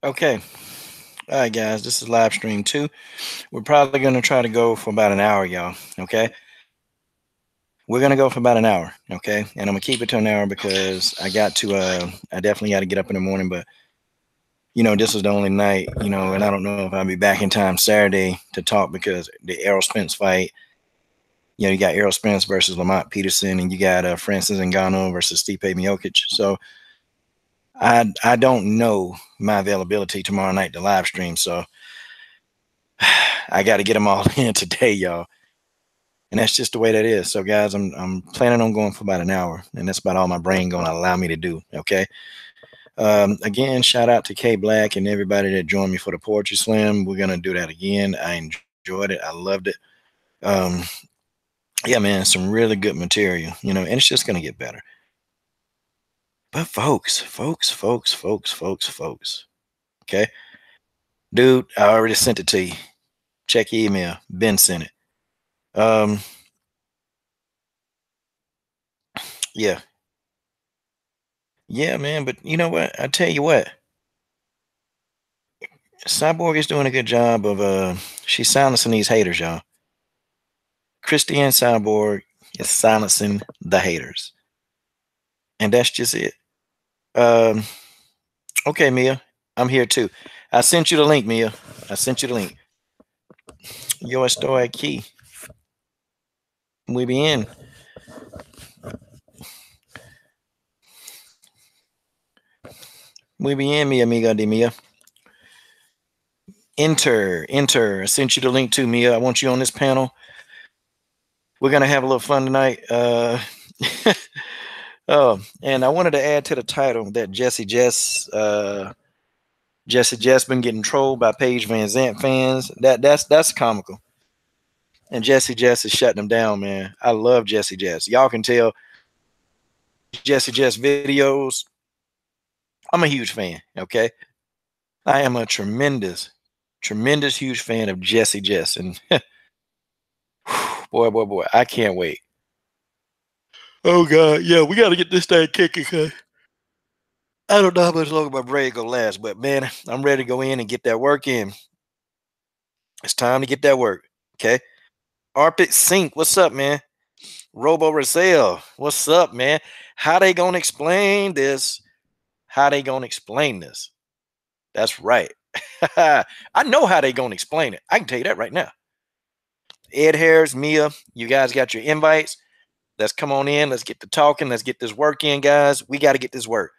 Okay. All right, guys. This is live stream 2. We're probably going to try to go for about an hour, y'all. Okay. We're going to go for about an hour. Okay. And I'm going to keep it to an hour because I definitely got to get up in the morning. But, this was the only night, and I don't know if I'll be back in time Saturday to talk because the Errol Spence fight, you got Errol Spence versus Lamont Peterson, and you got Francis Ngannou versus Stipe Miocic. So I don't know my availability tomorrow night to live stream. So I got to get them all in today, y'all. And that's just the way that is. So, guys, I'm planning on going for about an hour, and that's about all my brain going to allow me to do. Okay. Again, shout out to K Black and everybody that joined me for the Poetry Slam. We're gonna do that again. I enjoyed it. I loved it. Um, yeah, man, some really good material, and it's just gonna get better. But folks. Okay, dude, I already sent it to you. Check your email. Ben sent it. Yeah, yeah, man. But you know what? I tell you what, Cyborg is doing a good job of she's silencing these haters, y'all. Christiane Cyborg is silencing the haters. And that's just it. Um, okay, Mia, I'm here too. I sent you the link, Mia. I sent you the link. Yo estoy aquí. Muy bien. Muy bien, mi amiga de Mia. Enter. I sent you the link too, Mia. I want you on this panel. We're gonna have a little fun tonight. Oh, and I wanted to add to the title that Jesse Jess been getting trolled by Paige Vanzant fans. That's comical. And Jesse Jess is shutting them down, man. I love Jesse Jess. Y'all can tell Jesse Jess videos. I'm a huge fan. Okay, I am a tremendous huge fan of Jesse Jess, and boy, I can't wait. Oh God, yeah, we got to get this thing kicking. I don't know how much longer my brain gonna last, but man, I'm ready to go in and get that work in. It's time to get that work. Okay. Arpit Sink, what's up, man? Robo Rosale, what's up, man? How they gonna explain this? That's right. I know how they gonna explain it. I can tell you that right now. Ed Harris, Mia, you guys got your invites. Let's come on in. Let's get to talking. Let's get this work in, guys. We got to get this work.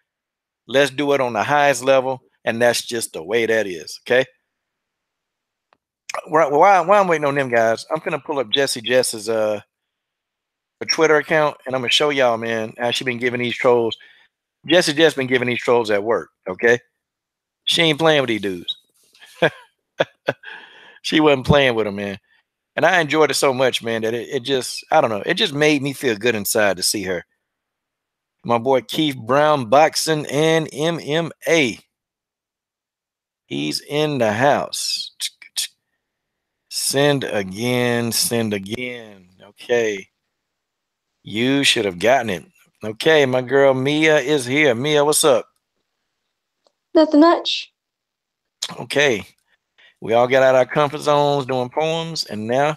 Let's do it on the highest level, and that's just the way that is. Okay. While I'm waiting on them guys, I'm gonna pull up Jesse Jess's Twitter account, and I'm gonna show y'all, man, how she been giving these trolls. Jesse Jess been giving these trolls at work. Okay, she ain't playing with these dudes. She wasn't playing with them, man. And I enjoyed it so much, man, that it just, I don't know, it just made me feel good inside to see her. My boy Keith Brown, boxing and MMA. He's in the house. Send again. Okay. You should have gotten it. Okay, my girl Mia is here. Mia, what's up? Nothing much. Okay. We all got out of our comfort zones doing poems, and now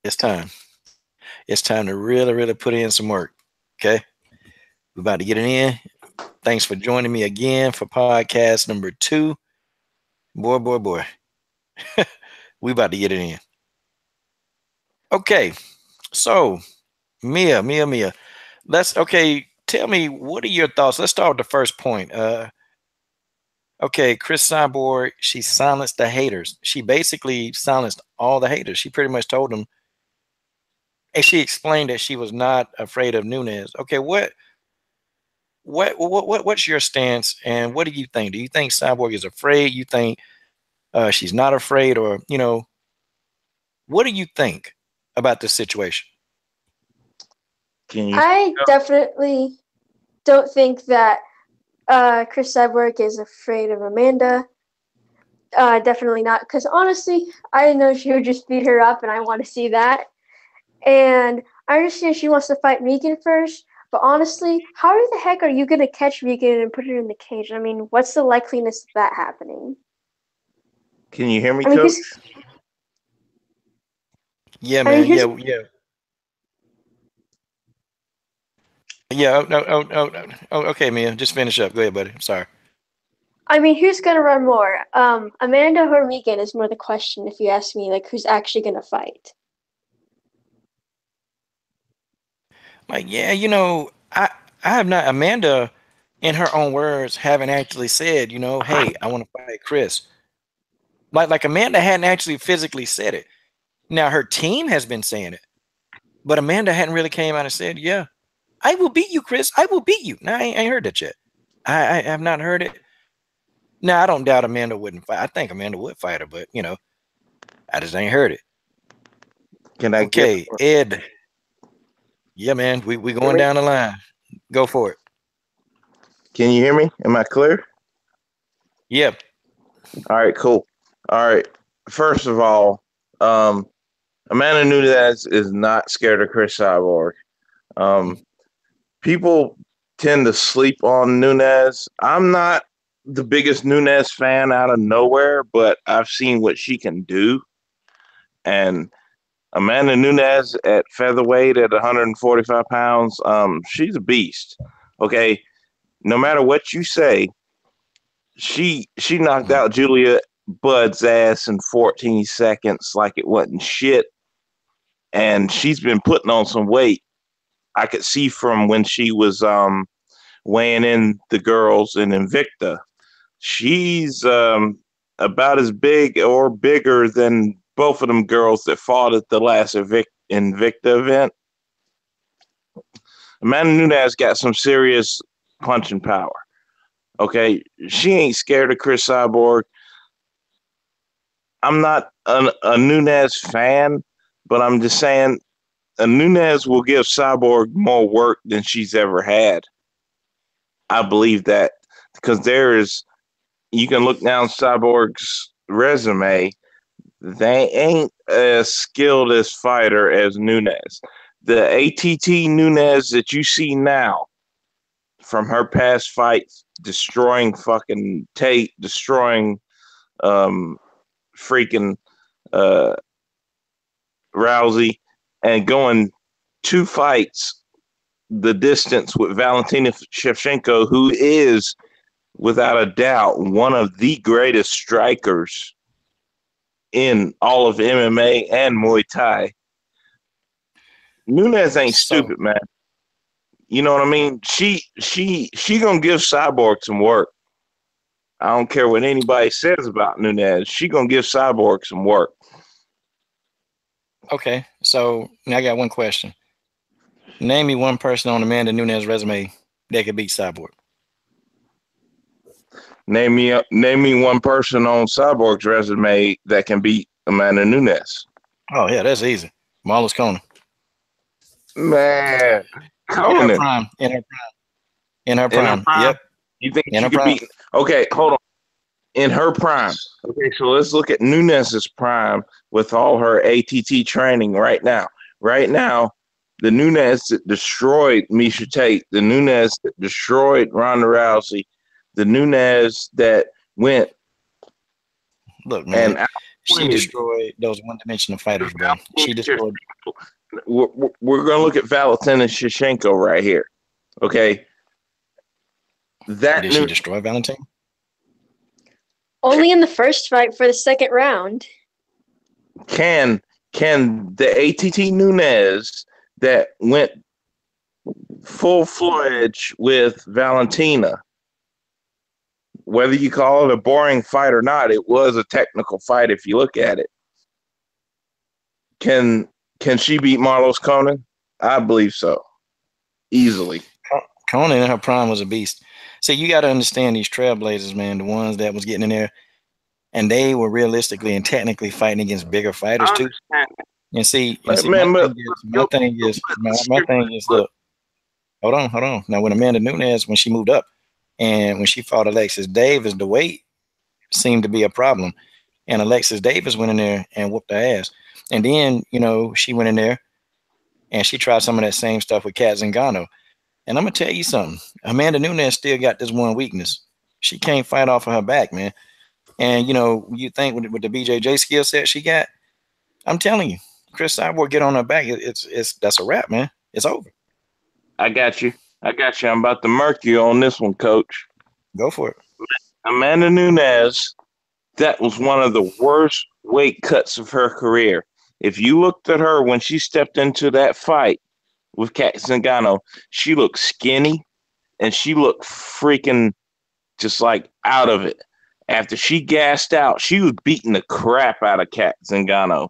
it's time. It's time to really put in some work. Okay. We're about to get it in. Thanks for joining me again for podcast number 2. Boy. We about to get it in. Okay. So, Mia. Tell me, what are your thoughts? Let's start with the first point. Okay, Cris Cyborg, she silenced the haters. She basically silenced all the haters. She pretty much told them, and she explained that she was not afraid of Nunez. Okay, what's your stance, and what do you think? Do you think Cyborg is afraid? You think she's not afraid, or what do you think about this situation? I definitely don't think that Cris Cyborg is afraid of Amanda. Definitely not, because honestly, I know she would just beat her up, and I want to see that. And I understand she wants to fight Megan first, But honestly, how the heck are you gonna catch Vegan and put her in the cage? I mean, what's the likeliness of that happening? Can you hear me, I mean, Coach? who's? Yeah, I mean, man. who's? Yeah, yeah. Yeah. Oh, okay, Mia. Just finish up. Go ahead, buddy. I'm sorry. I mean, who's gonna run more? Amanda or Megan is more the question. If you ask me, like, who's actually gonna fight? Like, yeah, I have not. Amanda, in her own words, haven't actually said, hey, I want to fight Cris. Like Amanda hadn't actually physically said it. Now her team has been saying it, but Amanda hadn't really came out and said, yeah, I will beat you, Cris. I will beat you. Now I ain't heard that yet. I have not heard it. Now I don't doubt Amanda wouldn't fight. I think Amanda would fight her, but I just ain't heard it. Can I get? Okay, Ed. Yeah, man, we Hear going me? down the line. Go for it. Can you hear me? Am I clear? Yeah. All right, cool. All right. First of all, Amanda Nunez is not scared of Cris Cyborg. People tend to sleep on Nunez. I'm not the biggest Nunez fan out of nowhere, but I've seen what she can do. And Amanda Nunez at featherweight at 145 pounds, she's a beast. Okay, no matter what you say, she knocked out Julia Budd's ass in 14 seconds like it wasn't shit, and she's been putting on some weight. I could see from when she was weighing in the girls in Invicta. She's about as big or bigger than both of them girls that fought at the last Invicta event. Amanda Nunez got some serious punching power. Okay, she ain't scared of Cris Cyborg. I'm not a Nunez fan, but I'm just saying a Nunez will give Cyborg more work than she's ever had. I believe that because you can look down Cyborg's resume. They ain't as skilled as fighter as Nunez. The ATT Nunez that you see now from her past fights, destroying fucking Tate, destroying freaking uh, Rousey, and going 2 fights the distance with Valentina Shevchenko, who is without a doubt one of the greatest strikers in all of MMA and Muay Thai. Nunez ain't So stupid, man. You know what I mean? She gonna give Cyborg some work. I don't care what anybody says about Nunez. She gonna give Cyborg some work. okay, so now I got one question. Name me one person on Amanda Nunez resume that could beat Cyborg. Name me one person on Cyborg's resume that can beat Amanda Nunez. Oh yeah, that's easy. Marlos Conan. Man, In her Conan prime. In her prime. In her in her prime. prime. Yep. You think In she her could prime. beat? Okay, hold on. In her prime. Okay, so let's look at Nunez's prime with all her ATT training right now. Right now, the Nunez that destroyed Misha Tate, the Nunez that destroyed Ronda Rousey, the Nunez that went Look, man. and She outpointed. destroyed those one-dimensional fighters, bro. She destroyed. We're going to look at Valentina Shevchenko right here. Okay, that Did she destroy Valentina? Only in the first fight for the second round. can the ATT Nunez that went full fledged with Valentina, whether you call it a boring fight or not, it was a technical fight if you look at it. Can she beat Marlos Conan? I believe so. Easily. Conan in her prime was a beast. See, you got to understand these trailblazers, man, the ones that was getting in there, and they were realistically and technically fighting against bigger fighters I too. understand. And see, Man, but my thing is, look, hold on. Now, when Amanda Nunez, when she moved up, and when she fought Alexis Davis, the weight seemed to be a problem, and Alexis Davis went in there and whooped her ass, and then she went in there and she tried some of that same stuff with Kat Zingano. And I'm gonna tell you something. Amanda Nunez still got this one weakness. She can't fight off of her back, man. And you think with the BJJ skill set she got, I'm telling you, Cris Cyborg get on her back. It's that's a wrap, man. It's over. I got you. I got you. I'm about to murk you on this one, Coach. Go for it. Amanda Nunez, that was one of the worst weight cuts of her career. If you looked at her when she stepped into that fight with Kat Zingano, she looked skinny and she looked freaking just like out of it. After she gassed out, she was beating the crap out of Kat Zingano.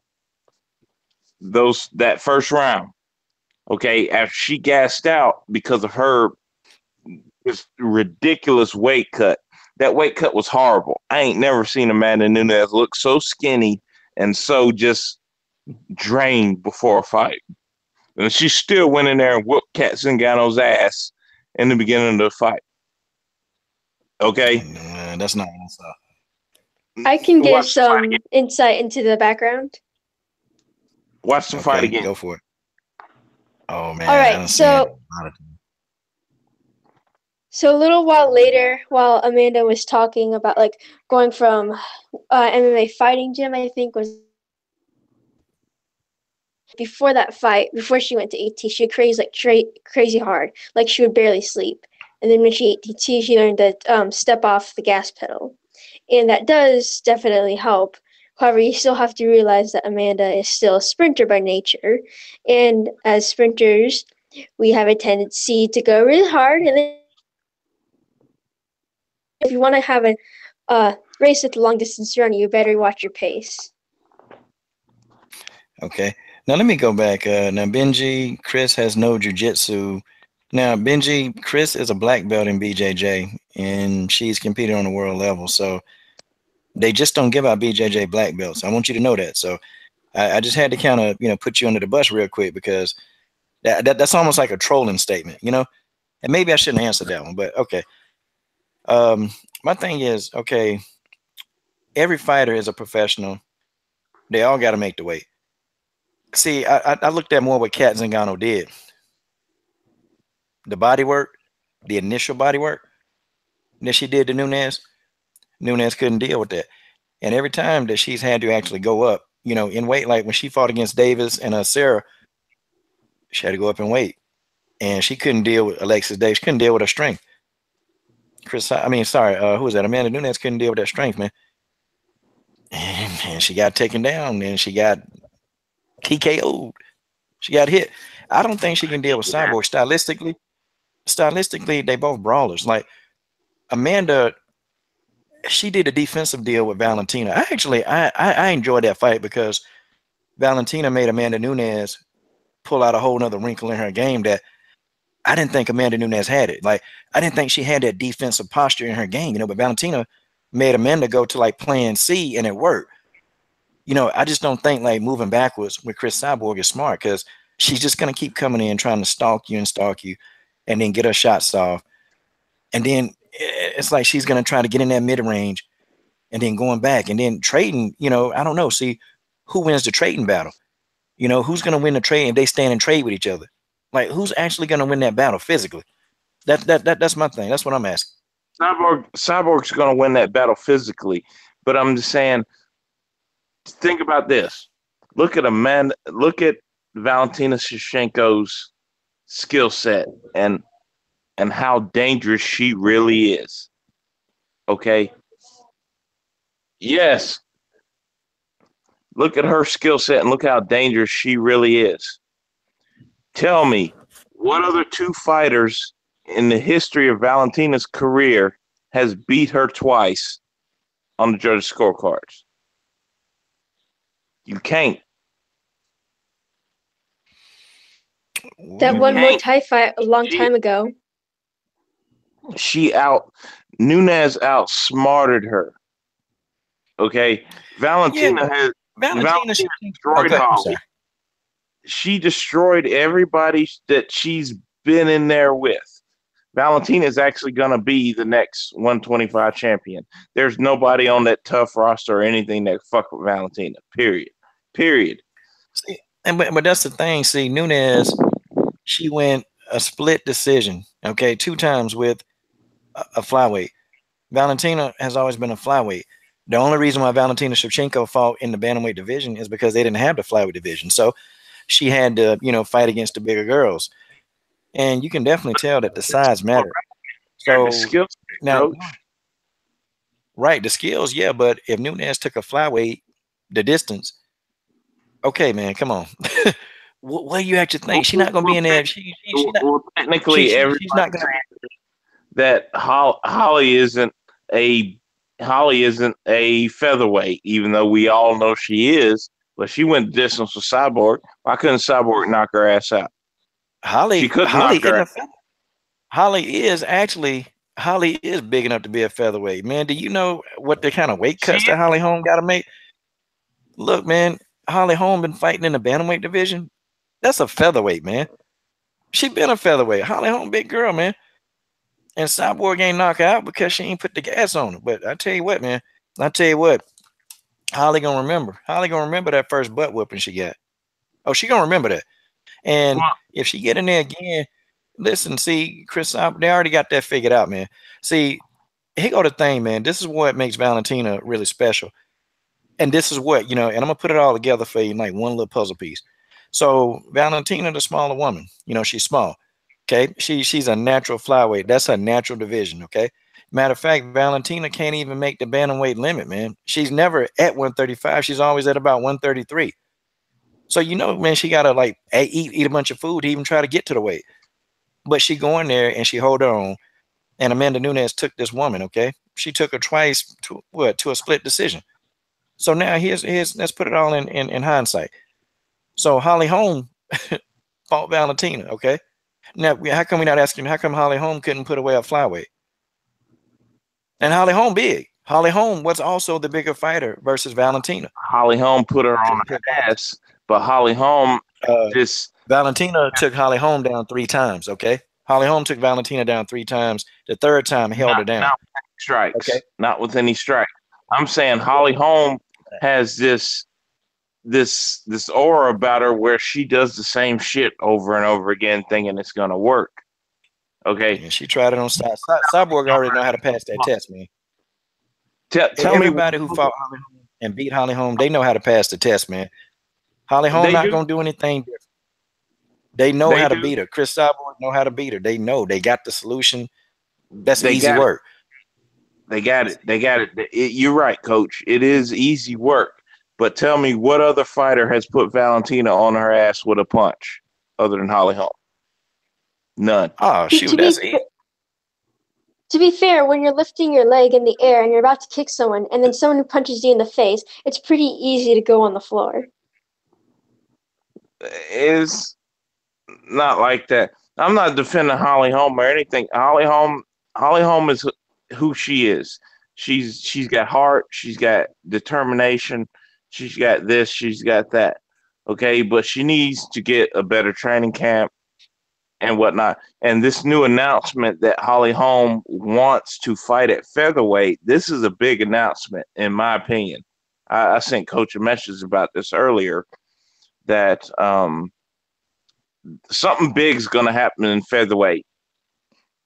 That first round. Okay, after she gassed out because of her this ridiculous weight cut. That weight cut was horrible. I ain't never seen Amanda Nunez look so skinny and so just drained before a fight. And she still went in there and whooped Kat Zingano's ass in the beginning of the fight. Okay? That's not what's up. I can give Watch the fight some again. insight into the background. Watch the fight Okay, again. go for it. Oh man, All I right, done seen it a lot of times. So a little while later, while Amanda was talking about like going from MMA fighting gym, I think was before that fight, before she went to AT, she would crazy like crazy hard, like she would barely sleep. And then when she ate AT, she learned to step off the gas pedal, and that does definitely help. However, you still have to realize that Amanda is still a sprinter by nature, and as sprinters, we have a tendency to go really hard, and then if you want to have a race with a long distance runner, you better watch your pace. Okay. Now let me go back. Now Benji, Cris has no jujitsu. Now Benji, Cris is a black belt in BJJ, and she's competing on the world level. So they just don't give out BJJ black belts. I want you to know that. So I just had to kind of put you under the bus real quick because that's almost like a trolling statement. And maybe I shouldn't answer that one, but okay. Um, my thing is, okay, every fighter is a professional. They all got to make the weight. See, I looked at more what Kat Zingano did. The body work, the initial body work that she did to Nunez. Nunez couldn't deal with that. And every time that she's had to actually go up, in weight, like when she fought against Davis and Sarah, she had to go up in weight. And she couldn't deal with Alexis Davis. She couldn't deal with her strength. Who was that? Amanda Nunez couldn't deal with that strength, man. And she got taken down and she got TKO'd. She got hit. I don't think she can deal with Cyborg stylistically. Stylistically, they both brawlers. Like Amanda, she did a defensive deal with Valentina. I enjoyed that fight because Valentina made Amanda Nunez pull out a whole nother wrinkle in her game that I didn't think Amanda Nunez had it. Like I didn't think she had that defensive posture in her game, but Valentina made Amanda go to like plan C and it worked. I just don't think like moving backwards with Cris Cyborg is smart because she's just gonna keep coming in trying to stalk you, and then get her shots off, and then it's like she's gonna try to get in that mid range, and then going back, and then trading. I don't know. See who wins the trading battle. Who's gonna win the trade if they stand and trade with each other? Like who's actually gonna win that battle physically? That's my thing. That's what I'm asking. Cyborg's going to win that battle physically, but I'm just saying. Think about this. Look at Amanda. Look at Valentina Shevchenko's skill set and how dangerous she really is. Okay. Yes. Look at her skill set and look how dangerous she really is. Tell me, what other two fighters in the history of Valentina's career has beat her twice on the judges' scorecards? You can't. That You one Muay can't. Thai fight a long time ago. Nunez outsmarted her. Okay, Yeah, Valentina but has Valentina. Valentina destroyed Okay, I'm Holly. sorry. She destroyed everybody that she's been in there with. Valentina is actually going to be the next 125 champion. There's nobody on that tough roster or anything that fuck with Valentina. Period. See, but that's the thing. See, Nunez, she went a split decision. Okay, 2 times with a flyweight. Valentina has always been a flyweight. The only reason why Valentina Shevchenko fought in the bantamweight division is because they didn't have the flyweight division. So she had to, fight against the bigger girls. And you can definitely tell that the size matter. The So skills now, coach. right, the skills, yeah, but if Nunez took a flyweight, the distance, okay, man, come on. What do you actually think? She's not gonna be in there. Technically, She's not everybody's gonna. saying that a Holly isn't a featherweight, even though we all know she is. But she went the distance with Cyborg. Why couldn't Cyborg knock her ass out? She couldn't knock her ass. Holly is actually Holly is big enough to be a featherweight, man. Do you know what the kind of weight cuts that Holly Holm got to make? Look, man, Holly Holm been fighting in the bantamweight division. That's a featherweight, man. She been a featherweight. Holly Holm, big girl, man. And Cyborg ain't knock her out because she ain't put the gas on her. But I tell you what, man. I tell you what, Holly gonna remember. Holly gonna remember that first butt whooping she got. Oh, she gonna remember that. And if she get in there again, listen, see, Cris, they already got that figured out, man. See, here go the thing, man. This is what makes Valentina really special. And this is what, and I'm gonna put it all together for you, like one little puzzle piece. So Valentina, the smaller woman, she's small. Okay. She's a natural flyweight. That's her natural division. Okay. Matter of fact, Valentina can't even make the bantamweight limit, man. She's never at 135. She's always at about 133. So man, she gotta like eat a bunch of food to even try to get to the weight. But she go in there and she hold on. And Amanda Nunez took this woman, okay? She took her twice to a split decision. So now here's let's put it all in hindsight. So Holly Holm fought Valentina, okay? Now how come we're not asking how come Holly Holm couldn't put away a flyweight? And Holly Holm big. Holly Holm was also the bigger fighter versus Valentina. Holly Holm put her on her ass, but Holly Holm Valentina took Holly Holm down 3 times, okay? Holly Holm took Valentina down 3 times. The third time held her down. Not with any strikes. Okay? Not with any strikes. I'm saying Holly Holm has this aura about her where she does the same shit over and over again, thinking it's gonna work. Okay. Yeah, she tried it on Cyborg already know how to pass that test, man. Tell everybody who fought Holly Holm and beat Holly Holm, they know how to pass the test, man. Holly Holm not gonna do anything different. They know how to beat her. Cris Cyborg know how to beat her. They know they got the solution. That's easy work. They got it. You're right, Coach. It is easy work. But tell me, what other fighter has put Valentina on her ass with a punch other than Holly Holm? None. Oh, shoot, that's easy. To be fair, when you're lifting your leg in the air and you're about to kick someone, and then someone punches you in the face, it's pretty easy to go on the floor. It's not like that. I'm not defending Holly Holm or anything. Holly Holm is who she is. She's got heart. She's got determination. She's got this. She's got that. Okay, but she needs to get a better training camp and whatnot. And this new announcement that Holly Holm wants to fight at featherweight, this is a big announcement, in my opinion. I sent Coach a message about this earlier, that something big is going to happen in featherweight.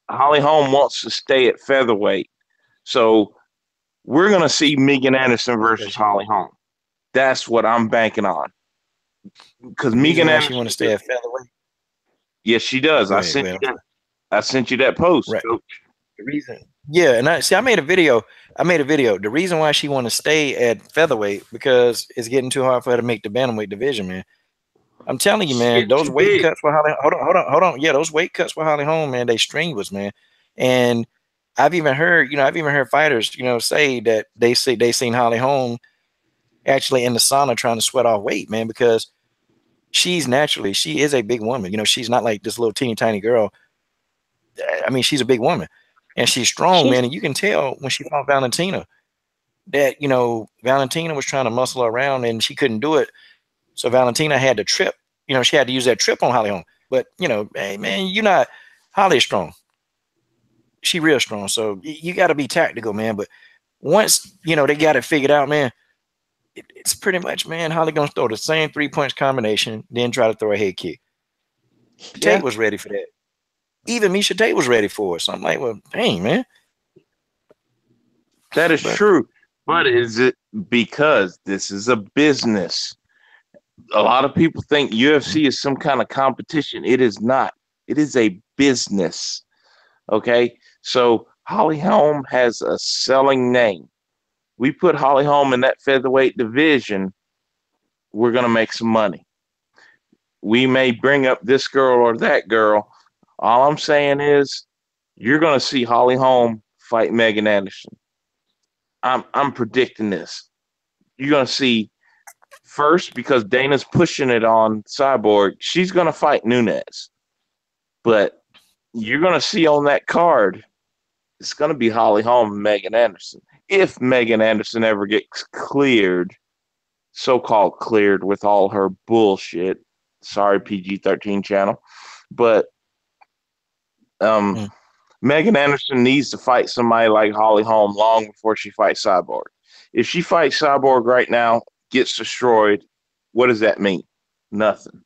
Holly Holm wants to stay at featherweight. So we're going to see Megan Anderson versus Holly Holm. That's what I'm banking on. Because Megan Anderson, she want to stay at featherweight. Yes, she does. I sent you that post. Right. The reason, yeah, and I made a video. The reason why she want to stay at featherweight because it's getting too hard for her to make the bantamweight division, man. I'm telling you, man, those weight cuts for Holly. Hold on. Yeah, those weight cuts for Holly Holm, man, they strenuous, man. And I've even heard fighters, say that they seen Holly Holm actually in the sauna trying to sweat off weight, man, because she is a big woman. She's not like this little teeny tiny girl. I mean, she's a big woman and she's strong, man. And you can tell when she fought Valentina that, Valentina was trying to muscle her around and she couldn't do it. So Valentina had to trip. She had to use that trip on Holly Holm. But, hey, man, Holly's strong. She real strong. So you got to be tactical, man. But once, they got it figured out, man, it's pretty much, man, Holly going to throw the same 3-punch combination, then try to throw a head kick. Tate was ready for that. Even Misha Tate was ready for it. So I'm like, well, dang, man. That is But true. But is it because this is a business? A lot of people think UFC is some kind of competition. It is not. It is a business. Okay. So Holly Holm has a selling name. We put Holly Holm in that featherweight division, we're going to make some money. We may bring up this girl or that girl. All I'm saying is you're going to see Holly Holm fight Megan Anderson. I'm predicting this. You're going to see first because Dana's pushing it on Cyborg. She's going to fight Nunez. But you're going to see on that card, it's going to be Holly Holm and Megan Anderson. If Megan Anderson ever gets cleared, so-called cleared with all her bullshit. Sorry, PG-13 channel. But um, mm, Megan Anderson needs to fight somebody like Holly Holm long before she fights Cyborg. If she fights Cyborg right now, gets destroyed, what does that mean? Nothing.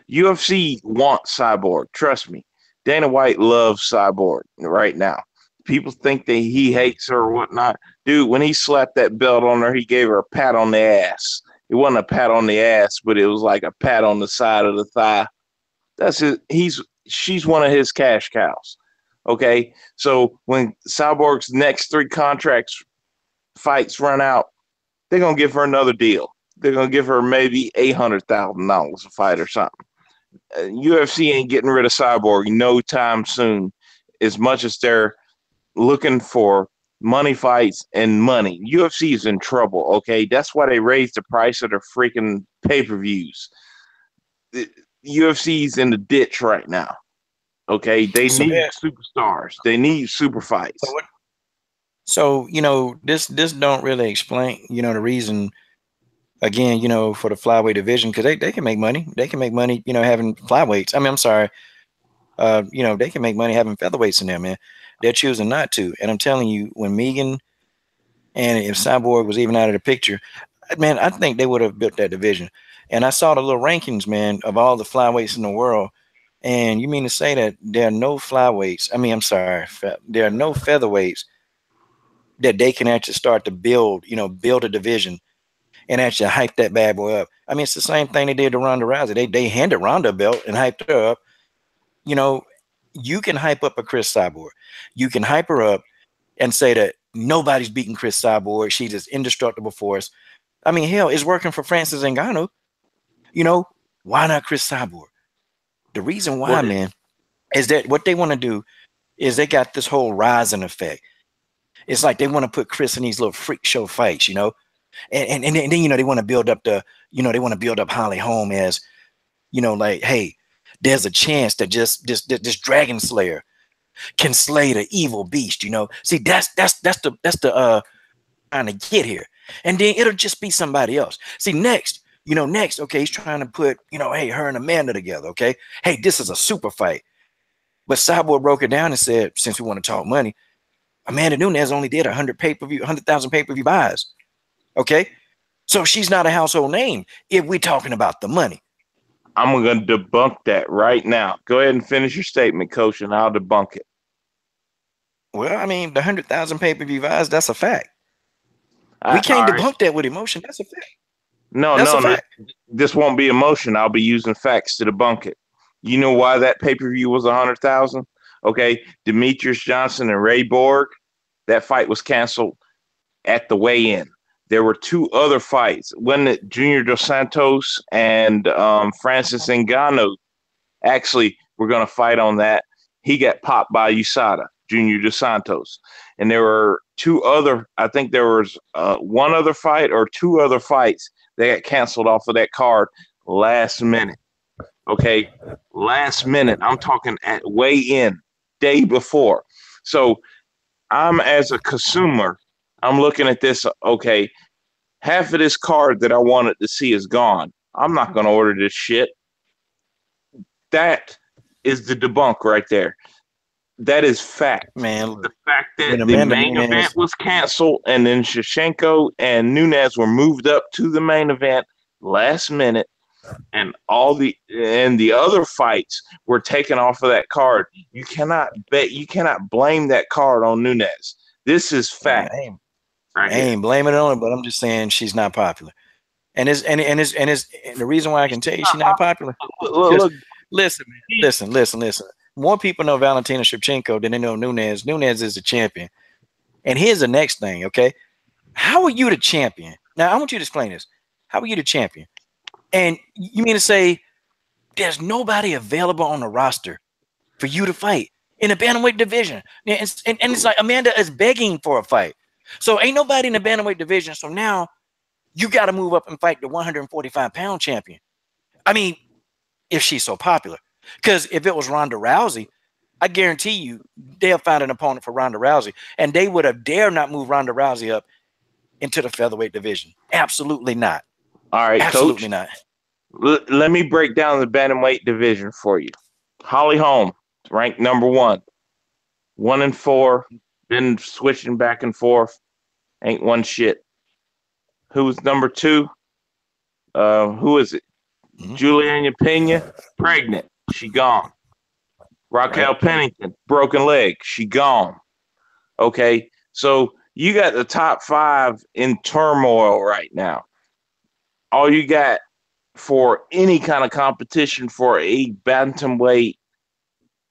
UFC wants Cyborg. Trust me. Dana White loves Cyborg right now. People think that he hates her or whatnot. Dude, when he slapped that belt on her, he gave her a pat on the ass. It wasn't a pat on the ass, but it was like a pat on the side of the thigh. That's it. She's one of his cash cows. Okay. So when Cyborg's next 3 contracts fights run out, they're gonna give her another deal. They're gonna give her maybe $800,000 a fight or something. UFC ain't getting rid of Cyborg no time soon. As much as they're looking for money fights and money, UFC is in trouble. Okay, that's why they raised the price of their freaking pay-per-views. The UFC's in the ditch right now. Okay, they so need yeah, superstars. They need super so fights. what? So this don't really explain the reason again for the flyweight division because they can make money. They can make money having flyweights. I mean, I'm sorry. They can make money having featherweights in there, man. They're choosing not to. And I'm telling you, when Megan and if Cyborg was even out of the picture, man, I think they would have built that division. And I saw the little rankings, man, of all the flyweights in the world. And you mean to say that there are no flyweights? I mean, I'm sorry, there are no featherweights that they can actually start to build a division and actually hype that bad boy up. I mean, it's the same thing they did to Ronda Rousey. They handed Ronda a belt and hyped her up. You know, you can hype up a Cris Cyborg. You can hype her up and say that nobody's beating Cris Cyborg. She's this indestructible force. I mean, hell, it's working for Francis Ngannou. You know, why not Cris Cyborg? The reason Well, why, man, is that what they want to do is they got this whole rising effect. It's like they want to put Cris in these little freak show fights, and then they want to build up they want to build up Holly Holm as like, hey, there's a chance that just this Dragon Slayer can slay the evil beast. See, that's the trying to get here, and then it'll just be somebody else. See, next, okay, he's trying to put hey, her and Amanda together. Okay, hey, this is a super fight. But Cyborg broke it down and said, since we want to talk money, Amanda Nunez only did 100,000 pay-per-view buys. Okay. So she's not a household name if we're talking about the money. I'm going to debunk that right now. Go ahead and finish your statement, Coach, and I'll debunk it. Well, I mean, the 100,000 pay-per-view buys, that's a fact. We All can't right. debunk that with emotion. That's a fact. No, That's a no, fact. this won't be emotion. I'll be using facts to debunk it. You know why that pay-per-view was 100,000? Okay, Demetrius Johnson and Ray Borg, that fight was canceled at the weigh-in. There were 2 other fights. Wasn't it Junior Dos Santos and Francis Ngannou? Actually, we're going to fight on that. He got popped by USADA, Junior Dos Santos. And there were 2 other, I think there was 1 other fight or 2 other fights that got canceled off of that card last minute. Okay, last minute. I'm talking at weigh-in, day before. So I'm, as a consumer, I'm looking at this, okay, half of this card that I wanted to see is gone. I'm not going to order this shit. That is the debunk right there. That is fact. Man, The fact when that the Amanda main event Nunez, was canceled and then Shevchenko and Nunez were moved up to the main event last minute. and the other fights were taken off of that card. You cannot blame that card on Nunez. This is fact I ain't, right I here. ain't blaming it on her, but I'm just saying she's not popular. And the reason why I can tell you she's not popular because Look, listen, man, listen. More people know Valentina Shevchenko than they know Nunez. Nunez is the champion. And here's the next thing, okay? How are you the champion? Now I want you to explain this. How are you the champion? And you mean to say there's nobody available on the roster for you to fight in the bantamweight division? And it's like Amanda is begging for a fight. So ain't nobody in the bantamweight division. So now you got to move up and fight the 145-pound champion. I mean, if she's so popular. Because if it was Ronda Rousey, I guarantee you they'll find an opponent for Ronda Rousey. And they would have dare not move Ronda Rousey up into the featherweight division. Absolutely not. all right, Absolutely Coach. not. Let me break down the bantamweight division for you. Holly Holm, ranked number 1-4, been switching back and forth, ain't won shit. Who's number 2? Who is it? Mm-hmm. Juliana Pena, pregnant, she gone. Raquel Right. Pennington, broken leg, she gone. Okay, so you got the top 5 in turmoil right now. All you got for any kind of competition for a bantamweight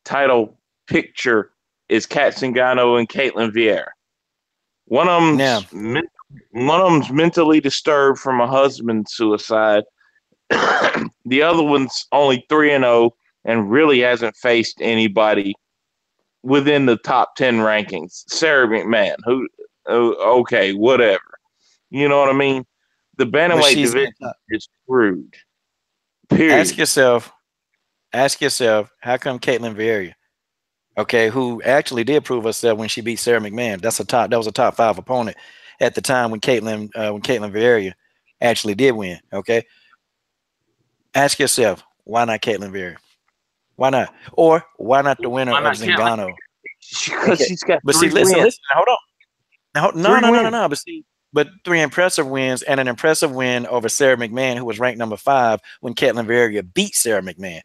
title picture is Kat Zingano and Caitlin Vieira. One of Now, them's mentally disturbed from a husband's suicide. The other one's only 3-0 and really hasn't faced anybody within the top 10 rankings. Sarah McMahon, who, okay, whatever. You know what I mean? The but bantamweight she's in division the top. is screwed. Ask Period. yourself, how come Caitlin Vieira, okay, who actually did prove herself when she beat Sarah McMahon. That was a top 5 opponent at the time when Caitlin Vieira actually did win. Okay. Ask yourself, why not Caitlin Vieira? Why not? Or why not the winner Why of not Caitlin? Zingano? Because Okay. she's got But see, 3 listen, wins. hold on. No, 3 wins. But see, but 3 impressive wins and an impressive win over Sarah McMahon, who was ranked number 5 when Caitlin Vieira beat Sarah McMahon.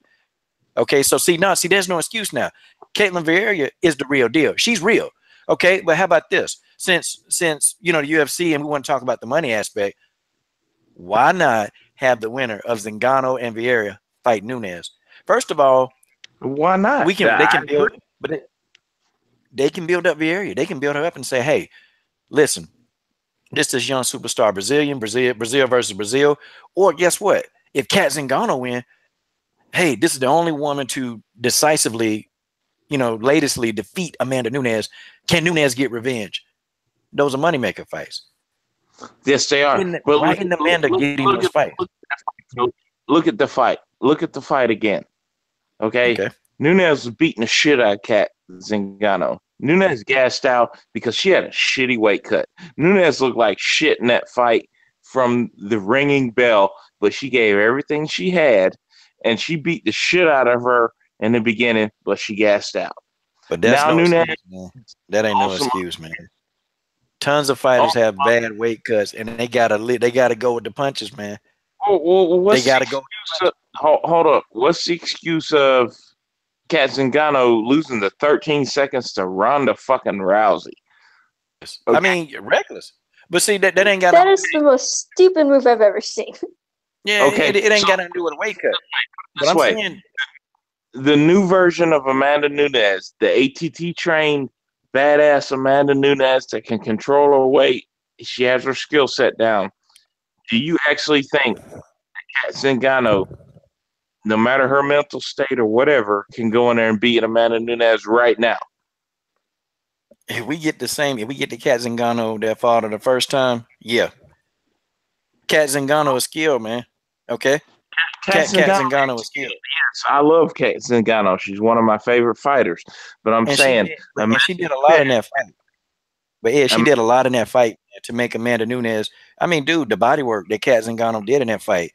Okay, so see, there's no excuse now. Caitlin Vieira is the real deal. She's real. Okay, but how about this? Since the UFC and we want to talk about the money aspect, why not have the winner of Zingano and Vieira fight Nunez? First of all, Why not? they I can build, but they can build up Vieira. They can build her up and say, hey, listen, this is young superstar Brazil versus Brazil. Or guess what? If Kat Zingano win, hey, this is the only woman to decisively, latestly defeat Amanda Nunez. Can Nunez get revenge? Those are moneymaker fights. Yes, they are. But Why isn't Amanda getting those fights? look at the fight. Look at the fight again. Okay. Okay. Nunez was beating the shit out of Kat Zingano. Nunez gassed out because she had a shitty weight cut. Nunez looked like shit in that fight from the ringing bell, but she gave everything she had, and she beat the shit out of her in the beginning, but she gassed out. But that's Now no Nunez excuse, man. That ain't no awesome. excuse, man. Tons of fighters have bad weight cuts, and they gotta go with the punches, man. They What's the gotta go. excuse hold up. What's the excuse of Kat Zingano losing the 13 seconds to Ronda fucking Rousey? I Okay. mean, reckless. But see, that ain't got. That is the most stupid move I've ever seen. Yeah, Okay. it ain't So got nothing to do with a weight cut. But this I'm way, saying, the new version of Amanda Nunez, the ATT trained badass Amanda Nunez that can control her weight, she has her skill set down. Do you actually think Kat Zingano, no matter her mental state or whatever, can go in there and beat Amanda Nunez right now? if we get the Kat Zingano that fought her the first time, yeah. Kat Zingano is skilled, man. Okay? Kat Kat Zingano, Zingano is skilled. yes, I love Kat Zingano. She's one of my favorite fighters. But I'm And saying, she did a lot in that fight. But yeah, she um, did a lot in that fight to make Amanda Nunez. I mean, dude, the body work that Kat Zingano did in that fight.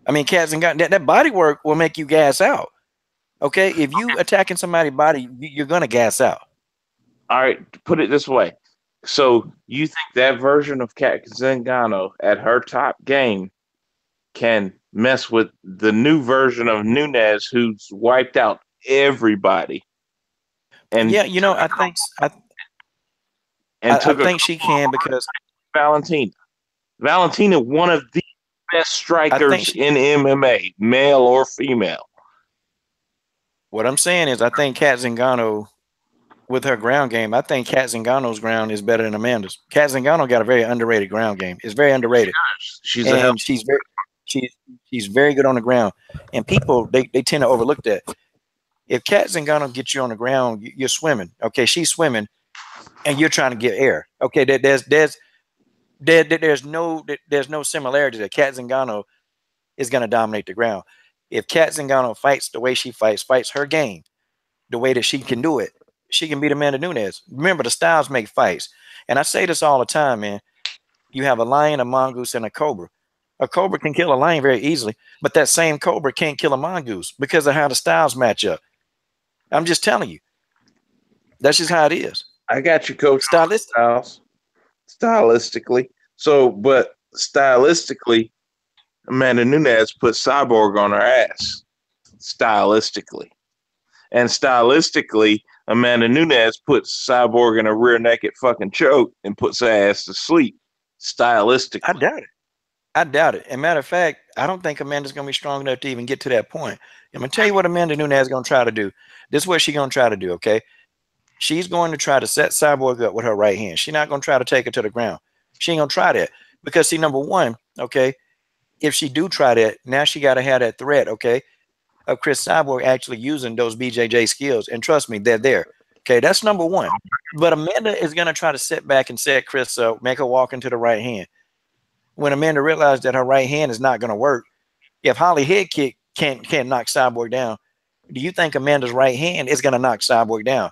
I mean, Kat Zingano, that body work will make you gas out. Okay? If you attacking somebody's body, you're gonna gas out. all right, put it this way. So you think that version of Kat Zingano at her top game can mess with the new version of Nunez who's wiped out everybody and Yeah, you know, I took a think she can because Valentina. Valentina, one of the best I think strikers she, in MMA, male or female. what I'm saying is I think Kat Zingano with her ground game, I think Kat Zingano's ground is better than Amanda's. Kat Zingano got a very underrated ground game. It's very underrated, She's a hell. and she's she's very good on the ground. And people they tend to overlook that. If Kat Zingano gets you on the ground, you're swimming. Okay, she's swimming, and you're trying to get air. Okay, there's no similarity that Kat Zingano is going to dominate the ground. If Kat Zingano fights the way she fights her game, the way that she can do it, she can beat Amanda Nunez. Remember, the styles make fights. And I say this all the time, man. You have a lion, a mongoose, and a cobra. A cobra can kill a lion very easily, but that same cobra can't kill a mongoose because of how the styles match up. I'm just telling you. That's just how it is. I got you, coach. Stylistic. Styles, stylistically. So, but stylistically, Amanda Nunez put Cyborg on her ass. Stylistically. And stylistically, Amanda Nunez puts Cyborg in a rear naked fucking choke and puts her ass to sleep. Stylistically. I doubt it. I doubt it. And matter of fact, I don't think Amanda's going to be strong enough to even get to that point. I'm going to tell you what Amanda Nunez is going to try to do. This is what she's going to try to do, okay? She's going to try to set Cyborg up with her right hand. She's not going to try to take her to the ground. She ain't going to try that. Because, see, number one, okay, if she do try that, now she got to have that threat, okay, of Cris Cyborg actually using those BJJ skills. And trust me, they're there. Okay, that's number one. But Amanda is going to try to sit back and set Cris up, make her walk into the right hand. When Amanda realized that her right hand is not going to work, if Holly head kick can't knock Cyborg down, do you think Amanda's right hand is going to knock Cyborg down?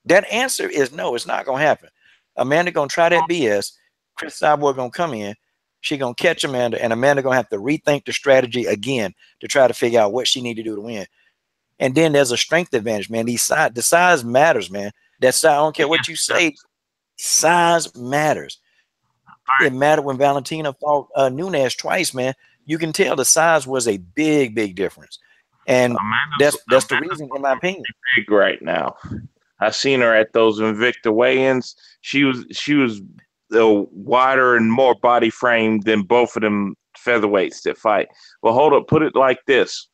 That answer is no, it's not going to happen. Amanda going to try that BS. Cris Cyborg going to come in. She going to catch Amanda, and Amanda going to have to rethink the strategy again to try to figure out what she need to do to win. And then there's a strength advantage, man. The size matters, man. That size, I don't care what you say, size matters. It mattered when Valentina fought Nunez twice, man. You can tell the size was a big difference. And that's the reason, in my opinion. Big right now. I seen her at those Invicta weigh-ins. She was wider and more body frame than both of them featherweights that fight. Well, hold up, put it like this,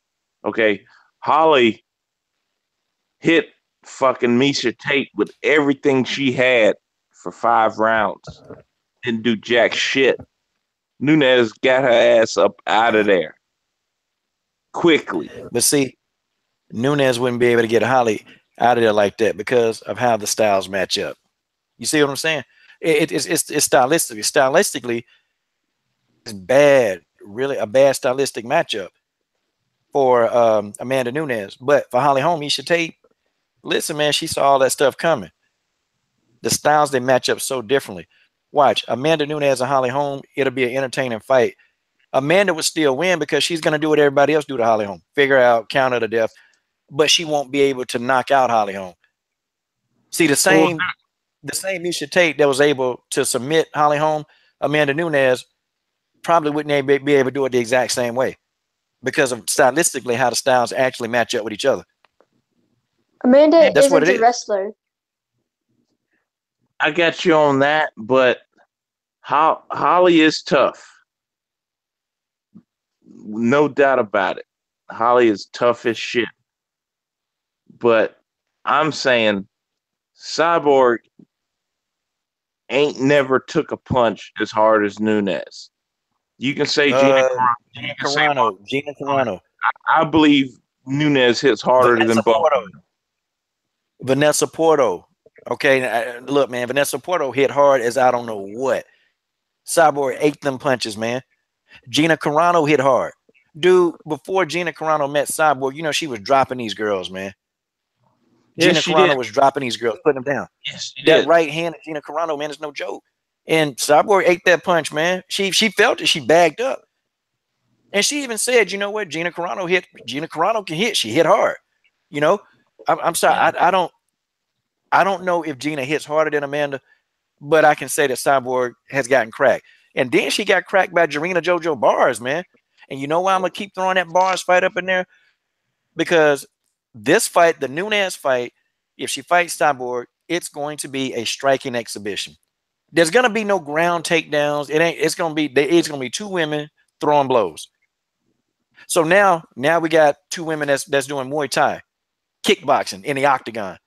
okay? Holly hit fucking Misha Tate with everything she had for 5 rounds. Didn't do jack shit. Nunez got her ass up out of there quickly. But see, Nunez wouldn't be able to get Holly out of there like that because of how the styles match up. You see what I'm saying? It's stylistically. Stylistically, it's bad, really a bad stylistic matchup for Amanda Nunez. But for Holly Holm, Misha Tate, listen, man, she saw all that stuff coming. The styles, they match up so differently. Watch, Amanda Nunez and Holly Holm, it'll be an entertaining fight. Amanda would still win because she's going to do what everybody else do to Holly Holm. Figure out, counter to death. But she won't be able to knock out Holly Holm. See, the same Misha Tate that was able to submit Holly Holm, Amanda Nunez probably wouldn't be able to do it the exact same way because of stylistically how the styles actually match up with each other. Amanda That's what isn't it a is. wrestler. I got you on that, but Holly is tough. No doubt about it. Holly is tough as shit. But I'm saying Cyborg ain't never took a punch as hard as Nunez. You can say Gina Carano. I believe Nunez hits harder than both. Vanessa Porto. Okay, look, man, Vanessa Porto hit hard as I don't know what. Cyborg ate them punches, man. Gina Carano hit hard. Dude, before Gina Carano met Cyborg, you know, she was dropping these girls, man. Yes, Gina Carano was dropping these girls, putting them down. Yes, she that did. right hand of Gina Carano, man, is no joke. And Cyborg ate that punch, man. She felt it. She bagged up. And she even said, you know what? Gina Carano can hit. She hit hard. You know, I'm sorry. I don't know if Gina hits harder than Amanda, but I can say that Cyborg has gotten cracked. And then she got cracked by Jarena JoJo Bars, man. And you know why I'm gonna keep throwing that bars fight up in there? Because this fight, the Nunez fight, if she fights Cyborg, it's going to be a striking exhibition. There's gonna be no ground takedowns. It ain't. It's gonna be two women throwing blows. So now we got two women that's doing Muay Thai, kickboxing in the octagon.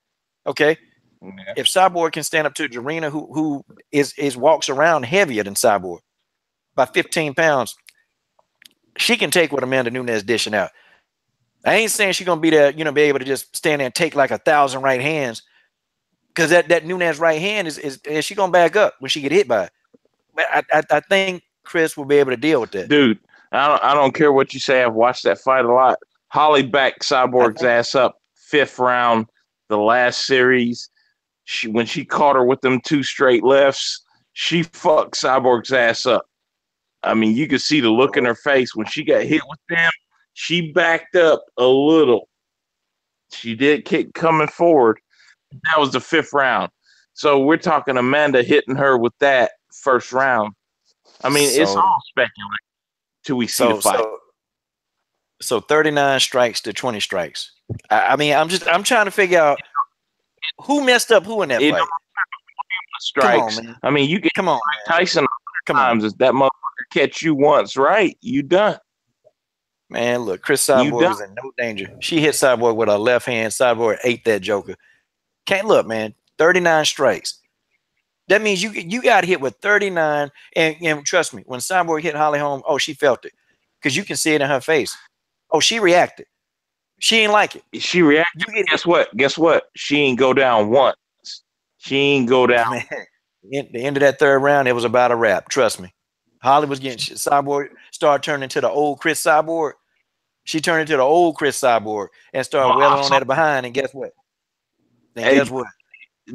Okay, Yeah. if Cyborg can stand up to Joanna, who is walks around heavier than Cyborg by 15 pounds, she can take what Amanda Nunez dishing out. I ain't saying she's gonna be there, be able to just stand there and take like 1,000 right hands, because that Nunez right hand is she gonna back up when she get hit by it. But I think Cris will be able to deal with that. Dude, I don't care what you say. I've watched that fight a lot. Holly backed Cyborg's ass up 5th round, the last series. When she caught her with them 2 straight lefts, she fucked Cyborg's ass up. I mean, you could see the look in her face when she got hit with them. She backed up a little. She did kick coming forward. That was the 5th round. So we're talking Amanda hitting her with that first round. I mean, it's all speculative till we see the fight. So 39 strikes to 20 strikes. I mean, I'm trying to figure out who messed up who in that fight. Strikes. Come on, man. I mean, you get come on, Tyson times as that motherfucker catch you once, right? You done. Man, look, Cris Cyborg was in no danger. She hit Cyborg with her left hand. Cyborg ate that joker. Can't look, man. 39 strikes. That means you got hit with 39. And trust me, when Cyborg hit Holly Holm, oh, she felt it. Because you can see it in her face. Oh, she reacted. She ain't like it. She reacted. Guess what? Guess what? She ain't go down once. She ain't go down. Man, at the end of that 3rd round, it was about a wrap. Trust me. Holly was getting Cyborg started turning into the old Cris Cyborg. She turned into the old Cris Cyborg and started wailing on that behind. And guess what? Guess what?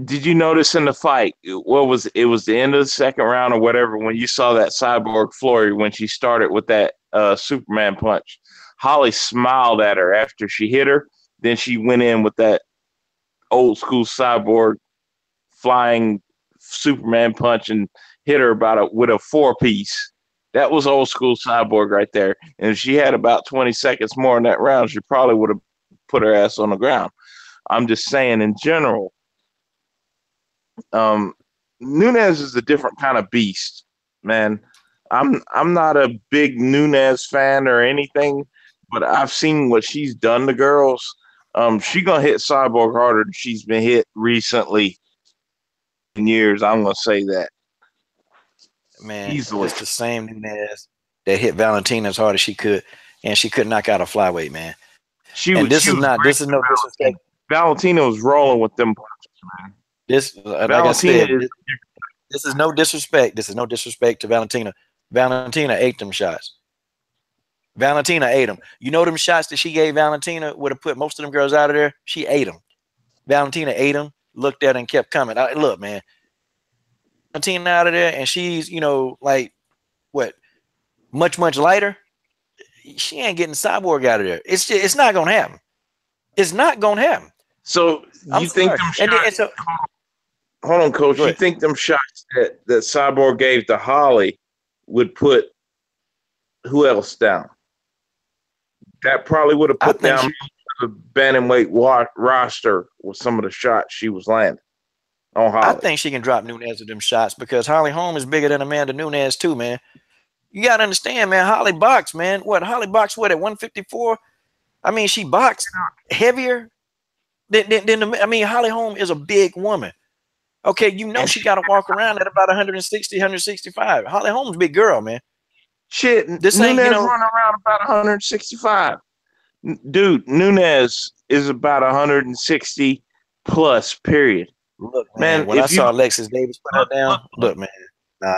Did you notice in the fight? It was the end of the 2nd round or whatever when you saw that Cyborg flurry when she started with that Superman punch. Holly smiled at her after she hit her. Then she went in with that old school Cyborg flying Superman punch and hit her with a 4-piece. That was old school Cyborg right there. And if she had about 20 seconds more in that round, she probably would have put her ass on the ground. I'm just saying in general, Nunez is a different kind of beast, man. I'm not a big Nunez fan or anything, but I've seen what she's done to girls. She gonna hit Cyborg harder than she's been hit recently in years. I'm gonna say that. Man, easily. It's the same Nunez that hit Valentina as hard as she could, and she could knock out a flyweight, man. This is no disrespect. Valentina was rolling with them punches, man. Like I said, this is no disrespect. This is no disrespect to Valentina. Valentina ate them shots. Valentina ate them. You know them shots that she gave Valentina would have put most of them girls out of there? She ate them. Valentina ate them, looked at it, and kept coming. Look, man. Valentina out of there, and she's, like, what, much lighter. She ain't getting Cyborg out of there. It's not gonna happen. It's not gonna happen. So you think them shots? Hold on, Coach. You think them shots that Cyborg gave to Holly would put who else down? That probably would have put down the bantamweight roster with some of the shots she was landing on Holly. I think she can drop Nunez with them shots because Holly Holm is bigger than Amanda Nunez too, man. You got to understand, man. Holly boxed, man. Holly boxed at 154? I mean, she boxed heavier than Holly Holm is a big woman. Okay, she got to walk around at about 160, 165. Holly Holm's a big girl, man. Shit, Nunez running around about 165. Dude, Nunez is about 160 plus, period. Look, man, when I saw Alexis Davis put her down, look, man, nah.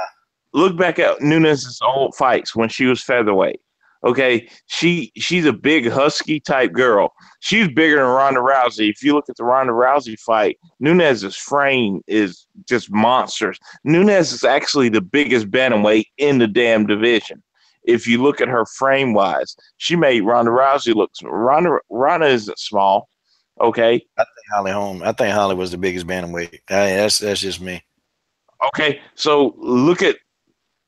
Look back at Nunez's old fights when she was featherweight. Okay, she's a big husky type girl. She's bigger than Ronda Rousey. If you look at the Ronda Rousey fight, Nunez's frame is just monstrous. Nunez is actually the biggest bantamweight in the damn division. If you look at her frame wise, she made Ronda Rousey look. Ronda isn't small. Okay, I think Holly was the biggest bantamweight. That's just me. Okay, so look at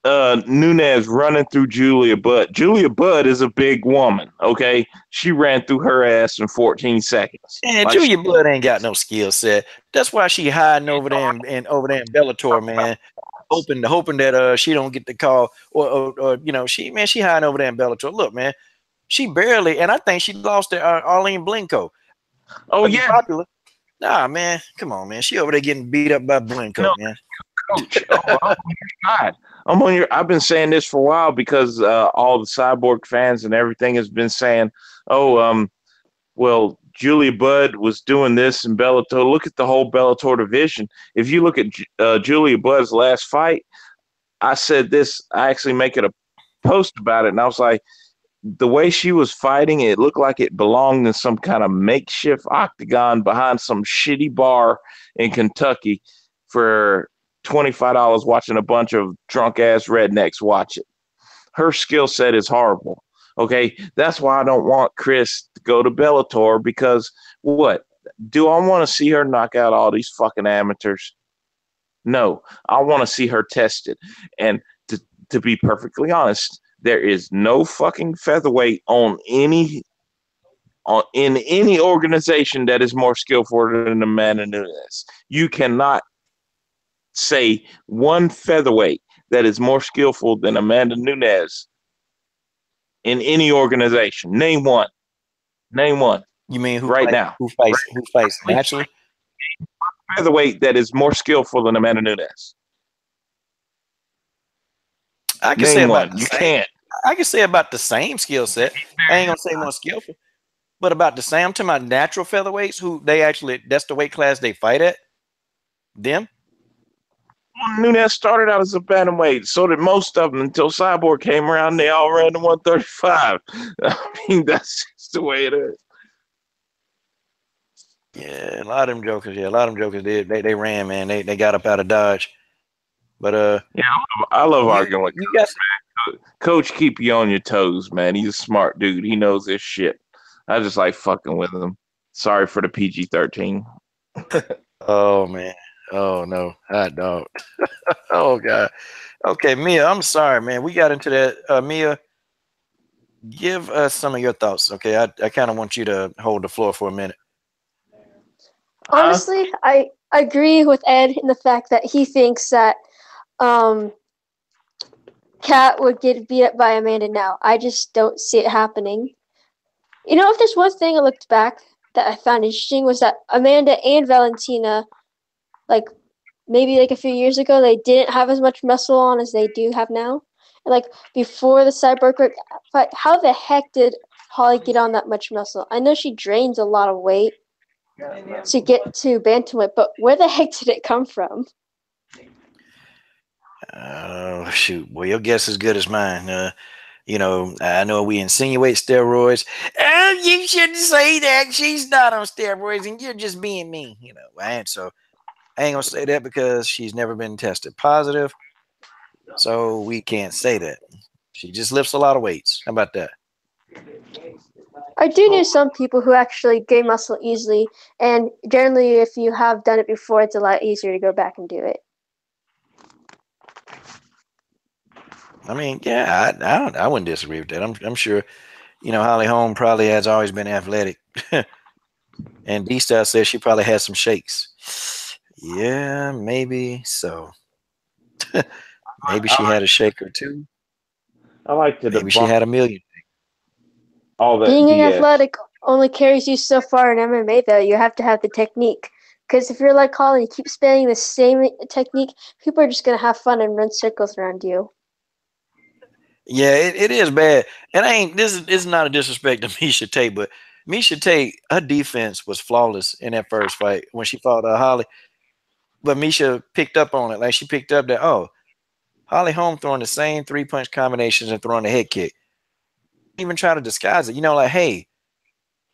Nunez running through Julia Budd. Julia Budd is a big woman, okay? She ran through her ass in 14 seconds. And Like, Julia Budd ain't got no skill set. That's why she hiding over there and over there in Bellator, man. Hoping that she don't get the call or you know she hiding over there in Bellator. Look, man, she barely, and I think she lost to Arlene Blenko. oh But be yeah, popular. Nah, man, come on, man. She over there getting beat up by Blenko, no, man. coach. Oh, I'm on your side. I'm on your. I've been saying this for a while because all the Cyborg fans and everything has been saying, "Oh, well, Julia Budd was doing this in Bellator. Look at the whole Bellator division. If you look at Julia Budd's last fight, I said this. I actually make it a post about it, and I was like, the way she was fighting, it looked like it belonged in some kind of makeshift octagon behind some shitty bar in Kentucky for $25 watching a bunch of drunk ass rednecks watch it. Her skill set is horrible. Okay, that's why I don't want Cris to go to Bellator because what? Do I want to see her knock out all these fucking amateurs? No, I want to see her tested. And to be perfectly honest, there is no fucking featherweight in any organization that is more skillful than Amanda Nunez. You cannot say one featherweight that is more skillful than Amanda Nunez in any organization. Name one. Name one You mean right now. who fights naturally? Featherweight that is more skillful than Amanda Nunez. I can say Name about one. the You same. can't. I can say about the same skill set. I ain't gonna say more skillful, but about the same. I'm talking about natural featherweights who they actually that's the weight class they fight at. Them. Nunez started out as a bantamweight. So did most of them until Cyborg came around. They all ran to 135. I mean, that's just the way it is. Yeah, a lot of them jokers. Yeah, a lot of them jokers did. They ran, man. They got up out of Dodge. But Yeah, I love you arguing with you got Coach. Keep you on your toes, man. He's a smart dude. He knows his shit. I just like fucking with him. Sorry for the PG-13. oh man. Oh no, hot dog. Oh god. Okay, Mia, I'm sorry, man. We got into that. Mia, give us some of your thoughts. Okay, I kind of want you to hold the floor for a minute. Huh? Honestly, I agree with Ed in the fact that he thinks that um, Kat would get beat up by Amanda now. I just don't see it happening. You know, if there's one thing I looked back that I found interesting was that Amanda and Valentina, like maybe like a few years ago, they didn't have as much muscle on as they do have now. And like before the Cyborg fight, how the heck did Holly get on that much muscle? I know she drains a lot of weight to get to bantamweight, but where the heck did it come from? Oh shoot, well your guess is good as mine. You know, I know we insinuate steroids. Oh, you shouldn't say that. She's not on steroids, and you're just being mean. You know, I ain't gonna say that because she's never been tested positive, so we can't say that. She just lifts a lot of weights. How about that? I do know some people who actually gain muscle easily, and generally, if you have done it before, it's a lot easier to go back and do it. I mean, yeah, I wouldn't disagree with that. I'm sure, you know, Holly Holm probably has always been athletic, and D Style says she probably had some shakes. Yeah, maybe so. Maybe she had a shake or two. I like to Maybe she debunk had a million. all that Being BS. athletic only carries you so far in MMA, though. You have to have the technique. Because if you're like Colin, you keep spamming the same technique, people are just going to have fun and run circles around you. Yeah, it is bad. And I ain't this is not a disrespect to Misha Tate, but Misha Tate, her defense was flawless in that first fight when she fought Holly. But Misha picked up on it. Like she picked up that, oh, Holly Holm throwing the same 3-punch combinations and throwing the head kick. Even try to disguise it. You know, like, hey,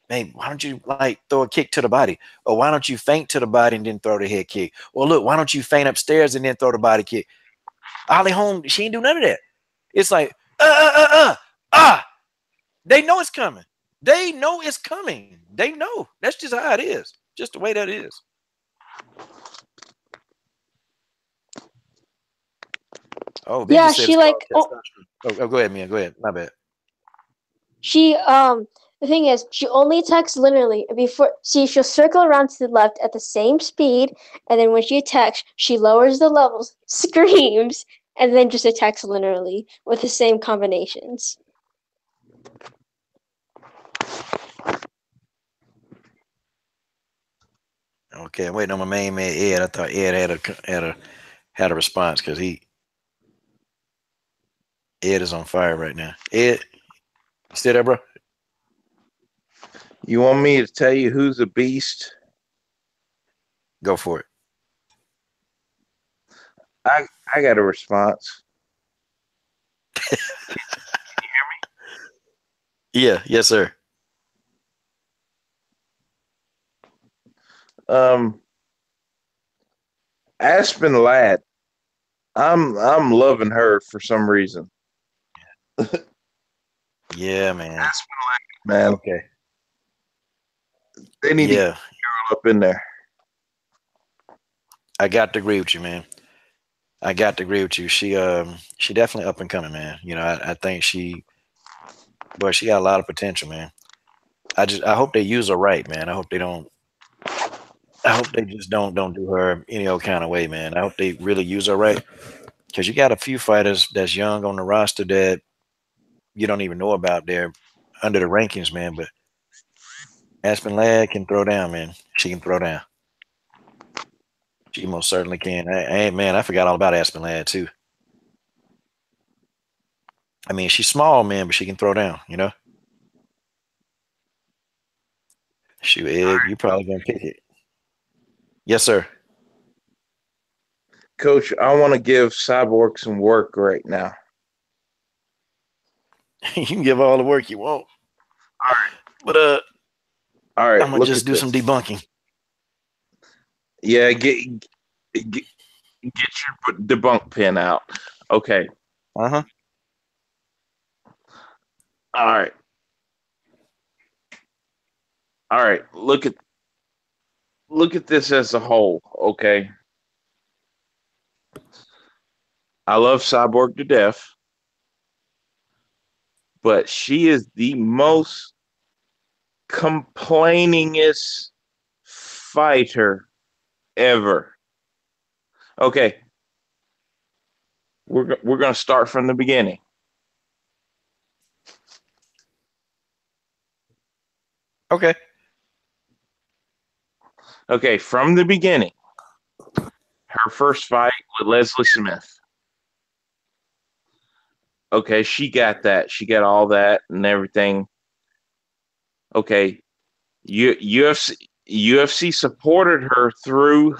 why don't you like throw a kick to the body? Or why don't you feint to the body and then throw the head kick? Or look, why don't you feint upstairs and then throw the body kick? Holly Holm, she ain't do none of that. It's like, they know it's coming. They know it's coming. They know. That's just how it is. Just the way that it is. Oh, Benji Yeah, said it's she called like testosterone. Oh, go ahead, Mia. Go ahead. My bad. she the thing is she only attacks linearly before. See, she'll circle around to the left at the same speed, and then when she attacks, she lowers the levels, screams, and then just attacks linearly with the same combinations. Okay, I'm waiting on my main man Ed. I thought Ed had a response because Ed is on fire right now. Ed, you still there, bro? You want me to tell you who's a beast? Go for it. I got a response. Yeah, yes, sir. Aspen Ladd. I'm loving her for some reason. Yeah, man. Man, Okay. they need to get Yeah, up in there. I got to agree with you, man. I got to agree with you. She definitely up and coming, man. You know, I think she got a lot of potential, man. I hope they use her right, man. I hope they just don't do her any old kind of way, man. I hope they really use her right because you got a few fighters that's young on the roster that you don't even know about. They're under the rankings, man. But Aspen Ladd can throw down, man. She can throw down. She most certainly can. Man, I forgot all about Aspen Ladd too. I mean, she's small, man, but she can throw down. You know, shoot, Ed, you probably gonna pick it. Yes, sir. Coach, I want to give Cyborg some work right now. You can give all the work you want, All right. but All right, I'm gonna look just at do some this. debunking. Yeah, get your debunk pin out. Okay. Uh huh. All right. All right. Look at this as a whole, okay? I love Cyborg to death, but she is the most complainingest fighter ever. Okay, we're going to start from the beginning. Okay. Okay, from the beginning. Her first fight with Leslie Smith. Okay, she got that. She got all that and everything. Okay, UFC supported her through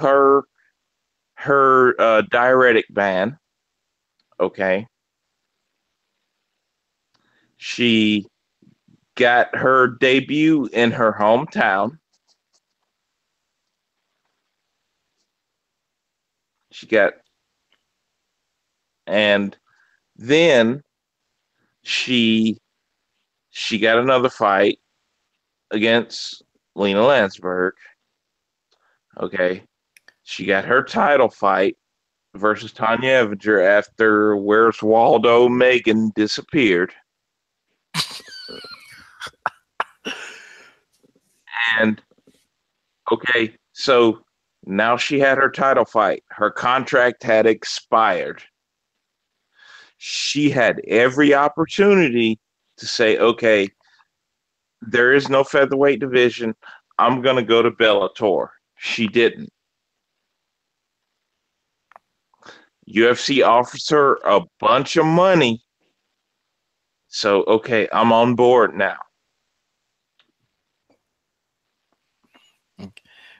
her diuretic ban. Okay, she got her debut in her hometown. She got, and then she she got another fight against Lena Landsberg. Okay, she got her title fight versus Tanya Evinger after Where's Waldo Megan disappeared. And okay, so now she had her title fight. Her contract had expired. She had every opportunity to say, okay, there is no featherweight division. I'm going to go to Bellator. She didn't. UFC offers her a bunch of money. So, okay, I'm on board now.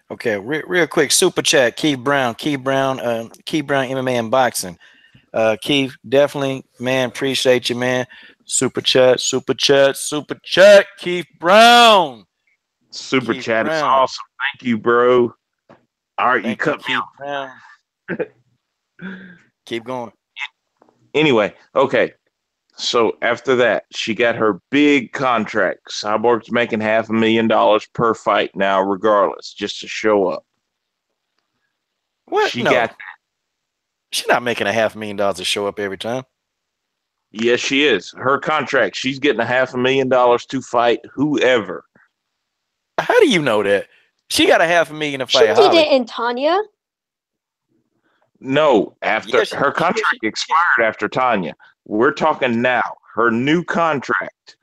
Okay, real quick, super chat, Keith Brown, Keith Brown, MMA and boxing. Keith, definitely, man, appreciate you, man. Super chat, super chat, super chat, Keith Brown. Super Keith chat is Brown. awesome. Thank you, bro. All right, you Thank you, cut me Keith Brown. Keep going. Anyway, okay. So after that, she got her big contract. Cyborg's making $500,000 per fight now, regardless, just to show up. What? She No. got She's not making $500,000 to show up every time. Yes, she is. Her contract, she's getting $500,000 to fight whoever. How do you know that? She got $500,000 to She fight did Holly. it in Tanya. No, after Yeah, her contract expired after Tanya. We're talking now. Her new contract.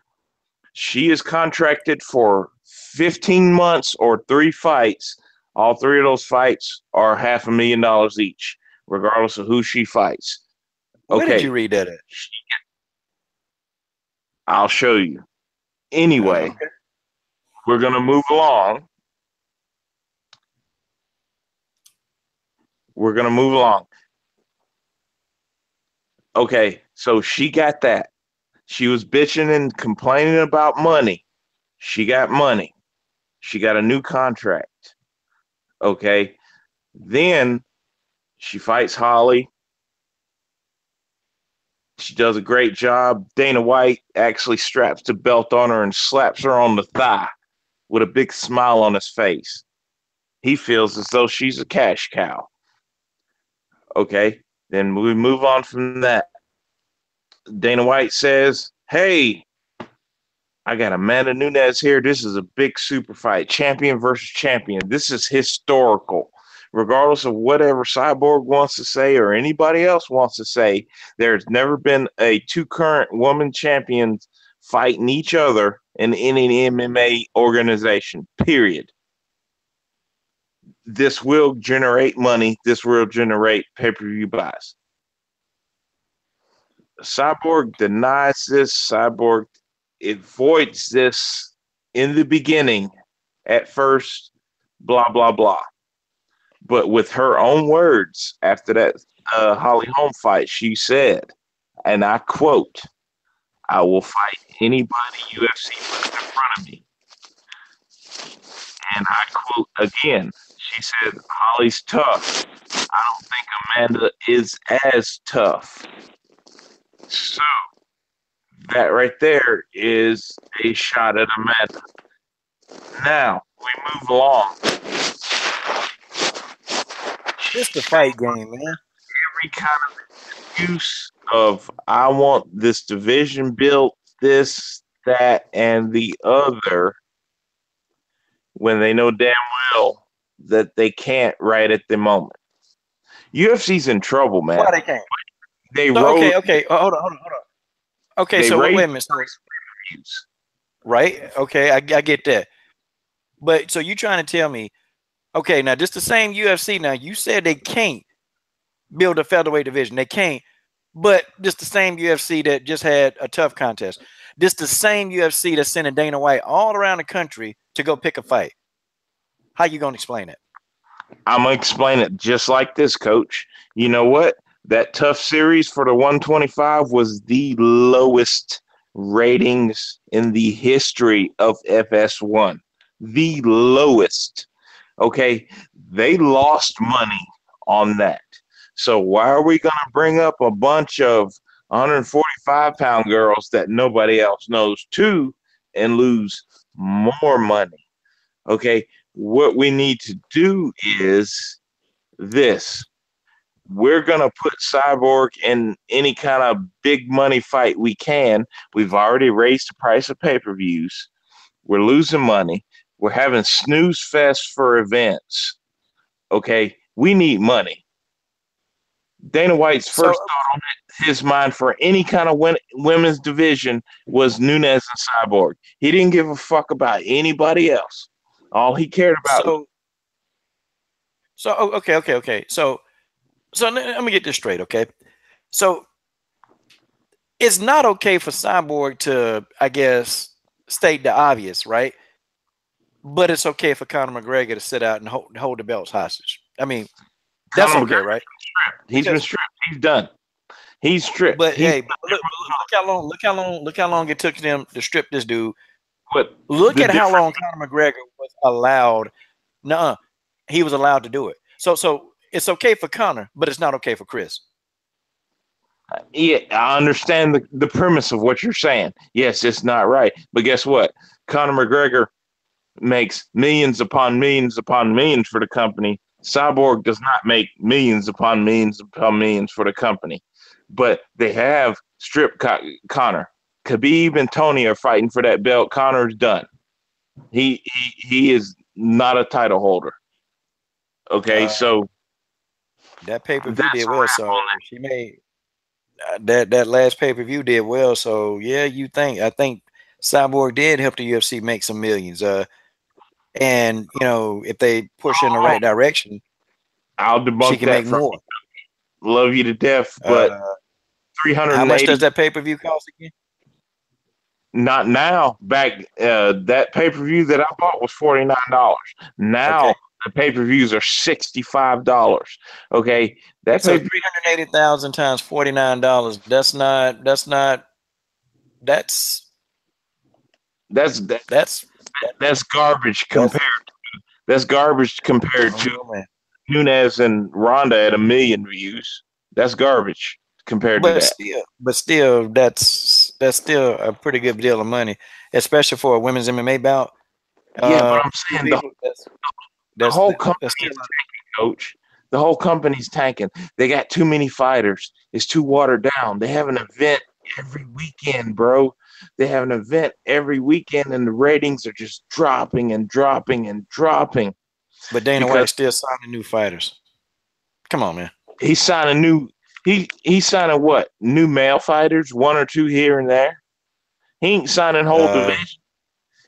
She is contracted for 15 months or 3 fights. All 3 of those fights are $500,000 each, regardless of who she fights. Where did Okay, you read that at? I'll show you. Anyway, Okay. we're going to move along. We're going to move along. Okay, so she got that. She was bitching and complaining about money. She got money. She got a new contract. Okay. Then she fights Holly. She does a great job. Dana White actually straps the belt on her and slaps her on the thigh with a big smile on his face. He feels as though she's a cash cow. Okay. Then we move on from that. Dana White says, hey, I got Amanda Nunez here. This is a big super fight. Champion versus champion. This is historical. Regardless of whatever Cyborg wants to say or anybody else wants to say, there's never been a 2 current woman champions fighting each other in any MMA organization, period. This will generate money. This will generate pay-per-view buys. Cyborg denies this. Cyborg avoids this in the beginning, at first, blah, blah, blah. But with her own words, after that Holly Holm fight, she said, and I quote, I will fight anybody UFC puts in front of me. And I quote again, she said, Holly's tough. I don't think Amanda is as tough. So that right there is a shot at Amanda. Now, we move along. It's the fight game, man. Every kind of excuse of, I want this division built, this, that, and the other, when they know damn well that they can't right at the moment. UFC's in trouble, man. Why they can't? They So, roll. okay. Hold on. Okay, They so wait raise a minute. Right? Okay, I get that. But so you trying to tell me, okay, now just the same UFC. Now you said they can't build a featherweight division. They can't. But just the same UFC that just had a tough contest. This the same UFC that's sending Dana White all around the country to go pick a fight. How you gonna explain it? I'm going to explain it just like this, Coach. You know what? That tough series for the 125 was the lowest ratings in the history of FS1. The lowest. Okay? They lost money on that. So why are we going to bring up a bunch of 145-pound girls that nobody else knows too and lose more money? Okay? What we need to do is this. We're going to put Cyborg in any kind of big money fight we can. We've already raised the price of pay-per-views. We're losing money. We're having snooze fest for events. Okay? We need money. Dana White's first thought on his mind for any kind of women's division was Nunez and Cyborg. He didn't give a fuck about anybody else. All he cared about. Okay. So let me get this straight, okay? So it's not okay for Cyborg to, I guess, state the obvious, right? But it's okay for Conor McGregor to sit out and hold the belts hostage. I mean, that's Conor okay, right? He's been stripped. He's done. He's stripped. But hey, look how long it took them to strip this dude. But look at how long Conor McGregor was allowed. He was allowed to do it. So it's okay for Conor, but it's not okay for Cris. Yeah, I understand the premise of what you're saying. Yes, it's not right. But guess what? Conor McGregor makes millions upon millions upon millions for the company. Cyborg does not make millions upon millions upon millions for the company, but they have stripped Connor. Khabib and Tony are fighting for that belt. Connor's done. He is not a title holder. Okay, so that pay-per-view that's did a well. wrap So on she made that last pay-per-view did well. So yeah, I think Cyborg did help the UFC make some millions. And if they push in the that. right direction, I'll she debunk can that make from more. love you to death, but Uh, how much does 380. that pay-per-view cost again? Not now. Back that pay per view that I bought was $49. Now Okay, the pay per views are $65. Okay, that so pay per 380,000 times $49. That's that's that, that's that's garbage that's compared. That's garbage I compared don't to know, man. Nunez and Ronda at 1 million views. That's garbage compared to But that. still, that's still a pretty good deal of money, especially for a women's MMA bout. Yeah, but I'm Two saying people. the whole That's company still is coach. The whole company's tanking. They got too many fighters. It's too watered down. They have an event every weekend, bro. They have an event every weekend, and the ratings are just dropping and dropping and dropping but Dana because White still signing new fighters. Come on, man. he's signing new. He's signing what? New male fighters, one or two here and there. He ain't signing whole Uh, division.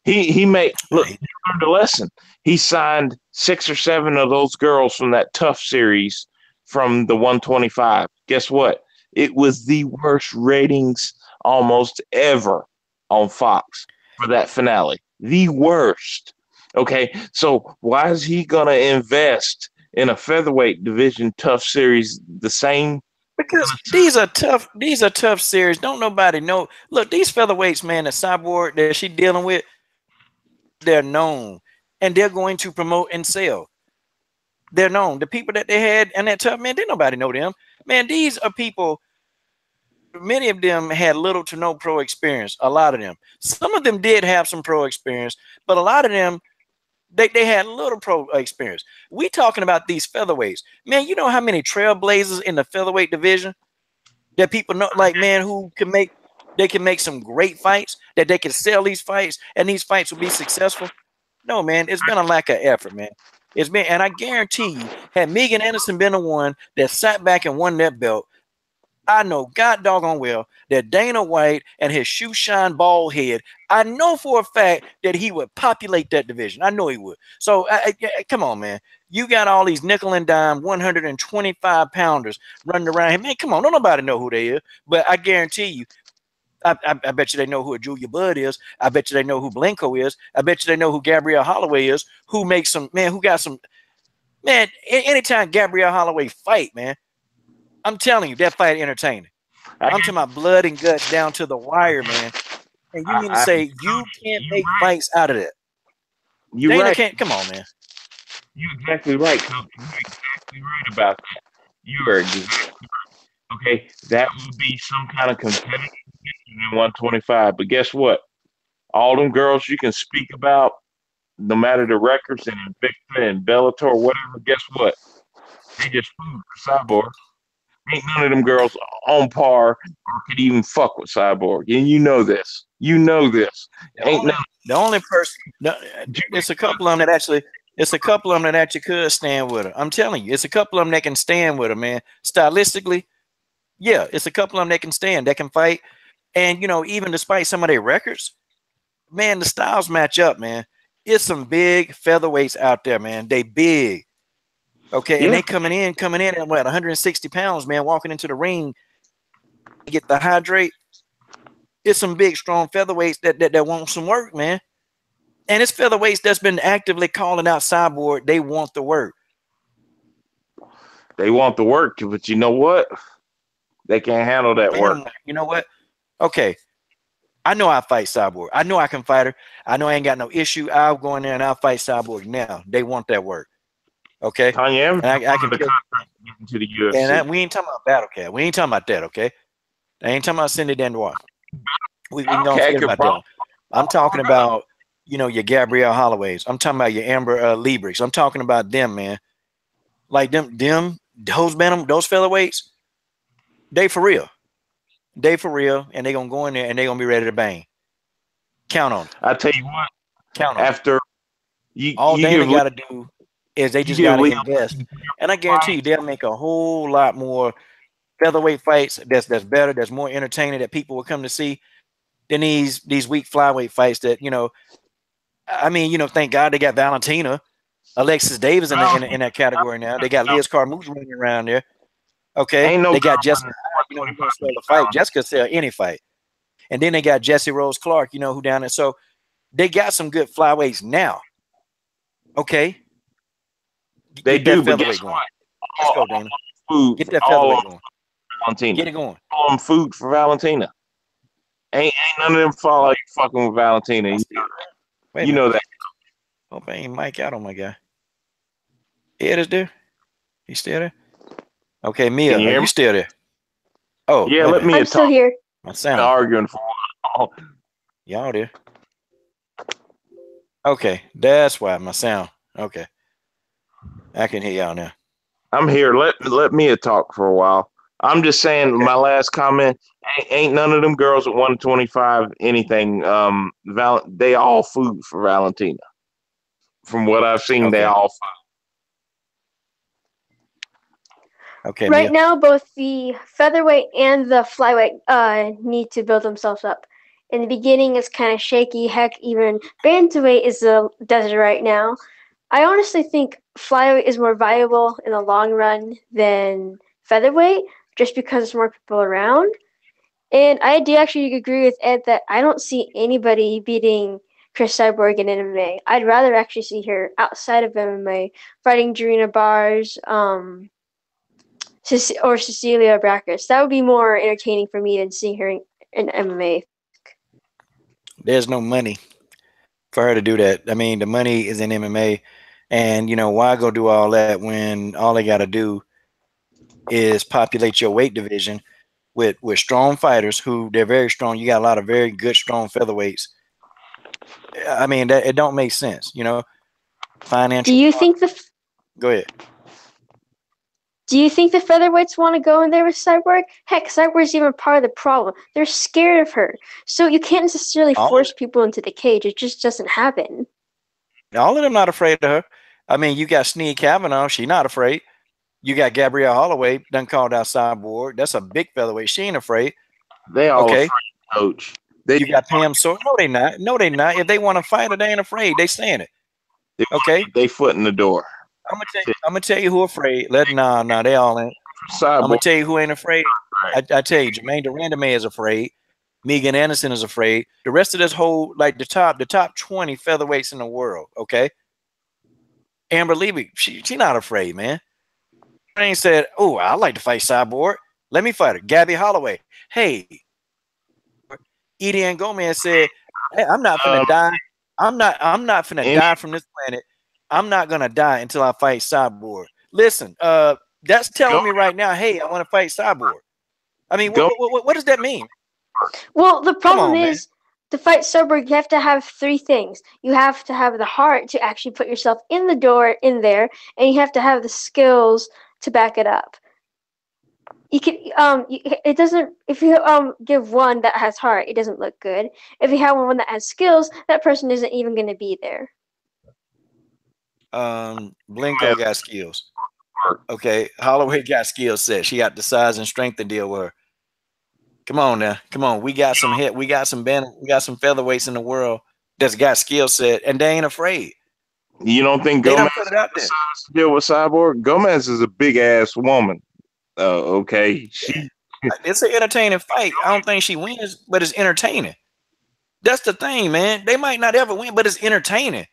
He made look. he- He learned a lesson. He signed 6 or 7 of those girls from that Tough series from the 125. Guess what? It was the worst ratings almost ever on Fox for that finale. The worst. Okay, so why is he gonna invest in a featherweight division Tough series the same? because these are tough series. Don't nobody know. Look, these featherweights, man, the Cyborg that she dealing with, they're known, and they're going to promote and sell. They're known. The people that they had and that tough man, didn't nobody know them. Man, these are people. Many of them had little to no pro experience. A lot of them. Some of them did have some pro experience, but a lot of them they had little pro experience. We talking about these featherweights, man. You know how many trailblazers in the featherweight division that people know, like man, who can make they can make some great fights, that they can sell these fights, and these fights will be successful. No, man, it's been a lack of effort, man. It's been, and I guarantee you, had Megan Anderson been the one that sat back and won that belt, I know God doggone well that Dana White and his shoe shine bald head, I know for a fact that he would populate that division. I know he would. So come on, man. You got all these nickel and dime 125 pounders running around here. Man, come on. Don't nobody know who they is. But I guarantee you, I bet you they know who a Julia Budd is. I bet you they know who Blanco is. I bet you they know who Gabrielle Holloway is, who makes some, man, who got some, man, anytime Gabrielle Holloway fight, man, I'm telling you, that fight entertaining. I, I'm talking about blood and guts down to the wire, man. And you mean to I, say you can't you make right. fights out of that? You're Dana right. can't. Come on, man. You're exactly right, Coach. You're exactly right about that. You are exactly okay. That will be some kind of competitive in 125. But guess what? All them girls you can speak about, no matter the records and Invicta and Bellator, whatever. Guess what? They just food for Cyborg. Ain't none of them girls on par or could even fuck with Cyborg, and you know this. You know this. The Ain't only none. the only person, it's a couple of them that actually, it's a couple of them that actually could stand with her. I'm telling you, it's a couple of them that can stand with her, man. Stylistically, yeah, it's a couple of them that can stand, that can fight, and even despite some of their records, man, the styles match up, man. It's some big featherweights out there, man. They big. Okay, and Yeah, they coming in at what 160 pounds, man, walking into the ring, get the hydrate. It's some big, strong featherweights that want some work, man. And it's featherweights that's been actively calling out Cyborg. They want the work. they want the work, but you know what? They can't handle that work. Man, you know what? Okay, I know I fight Cyborg. I know I can fight her. I know I ain't got no issue. I'll go in there and I'll fight Cyborg now. They want that work. Okay, Tanya Evans and I wanted can the kill. contract to get into the And UFC. we ain't talking about battle cat. We ain't talking about that. Okay, I ain't talking about Cindy Dandois. We can go and Okay, forget could about that probably one. I'm talking about, your Gabrielle Holloways. I'm talking about your Amber Liebrigs. I'm talking about them, man. Like those featherweights, they for real. They for real, and they gonna go in there and they gonna be ready to bang. Count on it. I tell you what, Count on it. after you All you Dana give got to do is they you just give got to Leo invest, and I guarantee you they'll make a whole lot more featherweight fights. That's better. That's more entertaining that people will come to see than these weak flyweight fights. That I mean, thank God they got Valentina, Alexis Davis in that category now. They got Liz Carmouche running around there. Okay, ain't no they girl got Jessica. running Who's 125 gonna sell the against fight? Valentina. Jessica sell any fight, and then they got Jesse Rose Clark. Who down there? So they got some good flyweights now. Okay, They get that do, but guess featherweight going. what? Let's go, Dana. Food, Get that all featherweight on going. Valentina. Get it going. All on food for Valentina. Ain't none of them follow you fucking with Valentina. I You, see it. Wait a you minute. know that. Hope I ain't mic out on my guy. Ed is there? He's still there? Okay, Can Mia, you are hear you me? still there? Oh, Yeah, wait a let minute. me I'm still talk. here. My Been sound. arguing for a while. Y'all there? Okay, that's why my sound. Okay, I can hear y'all now. I'm here. Let Mia talk for a while. I'm just saying Okay. my last comment. Ain't none of them girls at 125 anything. They all food for Valentina. From what I've seen, they Okay. all. Okay, Right Mia. now, both the featherweight and the flyweight need to build themselves up. In the beginning, it's kind of shaky. Heck, even bantamweight is a desert right now. I honestly think flyweight is more viable in the long run than featherweight, just because there's more people around. And I do actually agree with Ed that I don't see anybody beating Cris Cyborg in MMA. I'd rather actually see her outside of MMA fighting Jarena Bars, or Cecilia Brækhus. That would be more entertaining for me than seeing her in MMA. There's no money for her to do that. I mean, the money is in MMA, and why go do all that when all they got to do is populate your weight division with strong fighters who they're very strong. You got a lot of very good strong featherweights. I mean, that it don't make sense. Do Financial you part. think the Go ahead. Do you think the featherweights want to go in there with Cyborg? Heck, Cyborg's even part of the problem. They're scared of her, so you can't necessarily All of force people into the cage. It just doesn't happen. all of them not afraid of her. I mean, you got Snead Kavanaugh. She not afraid. You got Gabrielle Holloway done called out Cyborg. That's a big featherweight. She ain't afraid. They all Okay. afraid, coach. They You got Pam Sword. No, they not. No, they not. If they want to fight her, they ain't afraid. They saying it. they Okay. they foot in the door. I'm gonna tell you who afraid. Nah, they all ain't. I'm gonna Cyborg, tell you who ain't afraid. right? I tell you, Jermaine Durandame is afraid. Megan Anderson is afraid. The rest of this whole like the top 20 featherweights in the world. Okay. Amber Levy, she not afraid, man. She ain't said, oh, I like to fight Cyborg. Let me fight her. Gabby Holloway. Hey, Edie Ann Gomez said, hey, I'm not finna Um, die. I'm not finna any die from this planet. I'm not gonna die until I fight Cyborg. Listen, that's go telling me right now, hey, I want to fight Cyborg. I mean, go what does that mean? Well, the Come problem on, man. is to fight Cyborg, you have to have three things. You have to have the heart to actually put yourself in the door in there, and you have to have the skills to back it up. You can it doesn't if you give one that has heart, it doesn't look good. If you have one that has skills, that person isn't even going to be there. Blenko got skills. Okay, Holloway got skill set. She got the size and strength to deal with her. Come on now, come on. We got some hit. We got some featherweights in the world that's got skill set, and they ain't afraid. You don't think They Gomez don't put it got out the there. size to deal with Cyborg? Gomez is a big ass woman. Okay, she It's an entertaining fight. I don't think she wins, but it's entertaining. That's the thing, man. They might not ever win, but it's entertaining.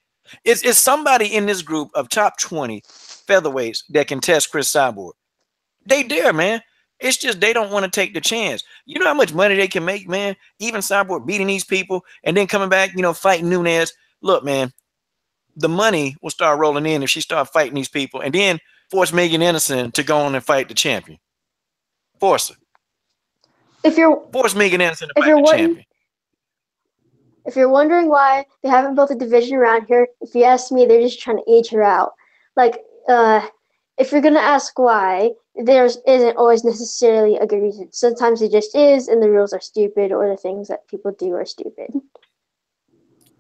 It's somebody in this group of top 20 featherweights that can test Chris Cyborg. They dare, man. It's just they don't want to take the chance. You know how much money they can make, man? Even Cyborg beating these people and then coming back, fighting Nunez. Look, man, the money will start rolling in if she start fighting these people and then force Megan Anderson to go on and fight the champion. Force her. If you're Force Megan Anderson to if fight you're the wanting champion. if you're wondering why they haven't built a division around here, if you ask me, they're just trying to age her out. Like, uh, if you're gonna ask why, there isn't always necessarily a good reason. Sometimes it just is, and the rules are stupid, or the things that people do are stupid.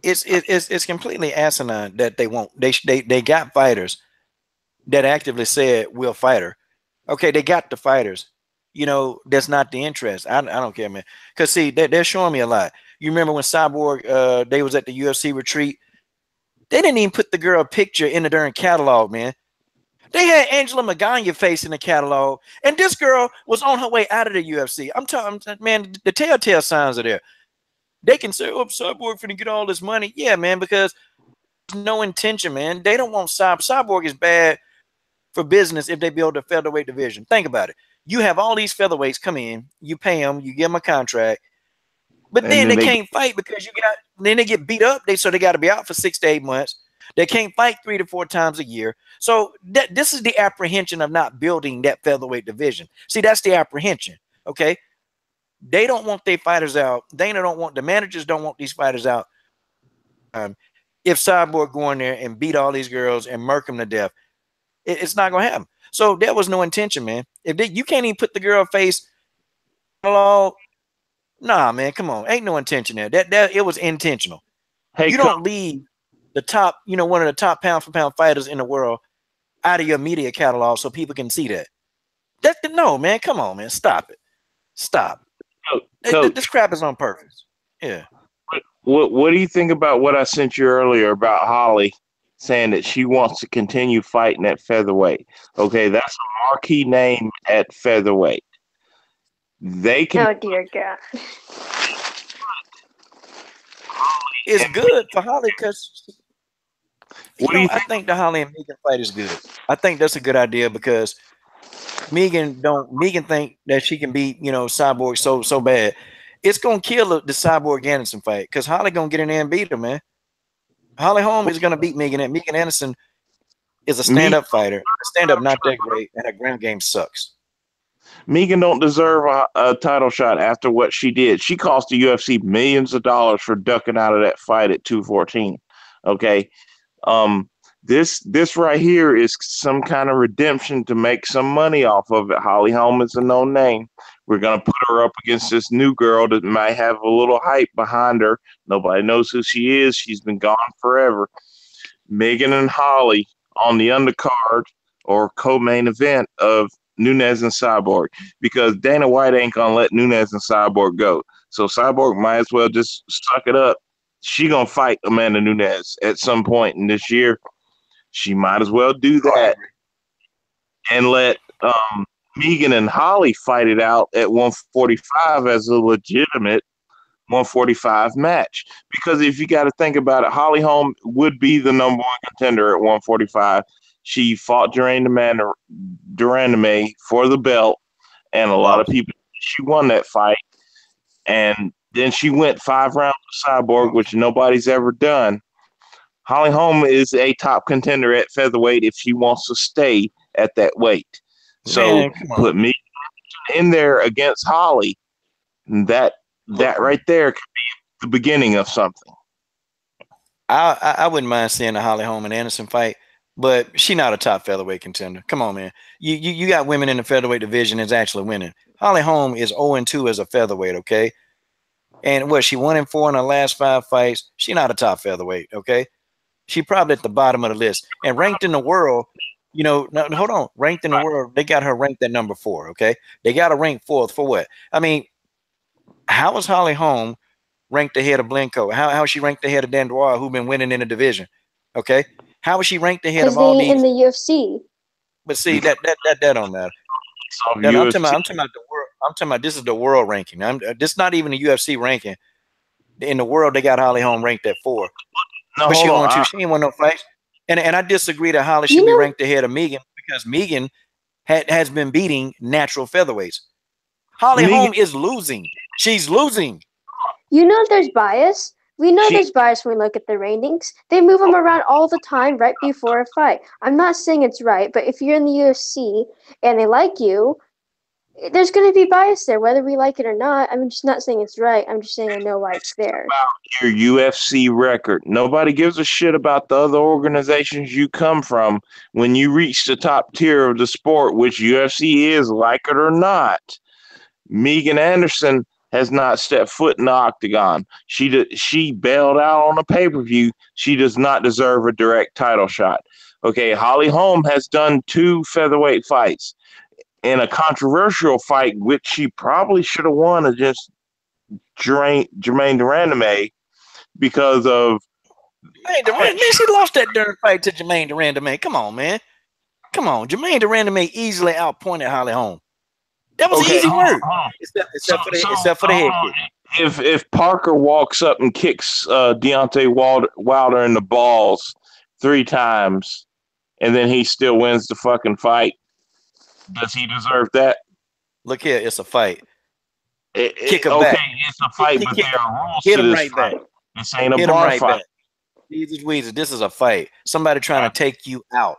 It's completely asinine that they won't. They got fighters that actively said we'll fight her. Okay, they got the fighters. That's not the interest. I don't care, man. Cause see, they're showing me a lot. You remember when Cyborg they was at the UFC retreat? They didn't even put the girl picture in the darn catalog, man. They had Angela Magana face in the catalog, and this girl was on her way out of the UFC. I'm telling, man, the telltale signs are there. They can say, "Oh, Cyborg finna get all this money." Yeah, man, because there's no intention, man. They don't want Cyborg is bad for business if they build a featherweight division. Think about it. You have all these featherweights come in, you pay them, you give them a contract, but And then then they they can't fight because then they get beat up. So they got to be out for 6 to 8 months. They can't fight 3 to 4 times a year. So this is the apprehension of not building that featherweight division. See, that's the apprehension. Okay, they don't want their fighters out. The managers don't want these fighters out. If Cyborg go in there and beat all these girls and murk them to death, it's not gonna happen. So there was no intention, man. You can't even put the girl face hello, nah, man, come on, ain't no intention there. That it was intentional. hey You don't leave the top, one of the top pound for pound fighters in the world out of your media catalog so people can see that. No, man, come on, man, stop it, stop. This coach, crap is on purpose. Yeah. what do you think about what I sent you earlier about Holly saying that she wants to continue fighting at featherweight? Okay, that's a marquee name at featherweight. They can. Oh dear God. It's good for Holly because What do you I think? think the Holly and Megan fight is good. I think that's a good idea because Megan think that she can beat Cyborg so bad. It's gonna kill the Cyborg Anderson fight because Holly gonna get in there and beat her, man. Holly Holm is gonna beat Megan, and Megan Anderson is a Me, stand-up fighter. Stand-up not that great, and her ground game sucks. Megan don't deserve a title shot after what she did. She cost the UFC millions of dollars for ducking out of that fight at 214. Okay, um, this right here is some kind of redemption to make some money off of it. Holly Holm is a known name. We're gonna put her up against this new girl that might have a little hype behind her. Nobody knows who she is. She's been gone forever. Megan and Holly on the undercard or co-main event of Nunez and Cyborg, because Dana White ain't gonna let Nunez and Cyborg go. So Cyborg might as well just suck it up. She gonna fight Amanda Nunez at some point in this year. She might as well do Oh, I that agree. and let Megan and Holly fight it out at 145 as a legitimate 145 match. Because if you got to think about it, Holly Holm would be the number one contender at 145. She fought Duraname for the belt, and a lot of Lost. people, she won that fight. And then she went 5 rounds with Cyborg, which nobody's ever done. Holly Holm is a top contender at featherweight if she wants to stay at that weight. So Man, come on. put me in there against Holly. That Look, that right there could be the beginning of something. I wouldn't mind seeing a Holly Holm and Anderson fight, but she not a top featherweight contender. Come on, man. You got women in the featherweight division that's actually winning. Holly Holm is 0-2 as a featherweight, okay? And what, she 1-4 in her last 5 fights. She not a top featherweight, okay? She probably at the bottom of the list. And ranked in the world, no, hold on. Ranked in the world, they got her ranked at number 4, okay? They got her ranked 4th for what? I mean, how is Holly Holm ranked ahead of Blenko? How is she ranked ahead of Dandois, who been winning in the division? Okay. How is she ranked ahead of Because they all ain't in these? the UFC. But see, that don't matter. Of I'm UFC. talking about the world. I'm talking about this is the world ranking. This not even the UFC ranking. In the world, they got Holly Holm ranked at 4. No, But hold she on. won 2. She ain't won no fights. And I disagree that Holly You should be know, ranked ahead of Megan because Megan has been beating natural featherweights. Holly Megan, Holm is losing. She's losing. there's bias. We know she there's bias when we look at the ratings. They move them around all the time right before a fight. I'm not saying it's right, but if you're in the UFC and they like you, There's going to be bias there, whether we like it or not. I'm just not saying it's right. I'm just saying I know why it's there. Your UFC record. Nobody gives a shit about the other organizations you come from when you reach the top tier of the sport, which UFC is, like it or not. Megan Anderson has not stepped foot in the octagon. She bailed out on a pay-per-view. She does not deserve a direct title shot. Okay, Holly Holm has done 2 featherweight fights in a controversial fight, which she probably should have won against Jermaine Durandame because of. Hey, Durand, man, she lost that darn fight to Jermaine Durandame, man. Come on, man. Come on. Jermaine Durandame easily outpointed Holly Holm. That was easy work. Except for the head kick. If Parker walks up and kicks Deontay Wilder in the balls 3 times and then he still wins the fucking fight, does he deserve that? Look here, it's a fight. Kick him back. It's a fight, but there are rules to this fight. This ain't a bar fight. Jesus Weezer, this is a fight. Somebody trying to take you out.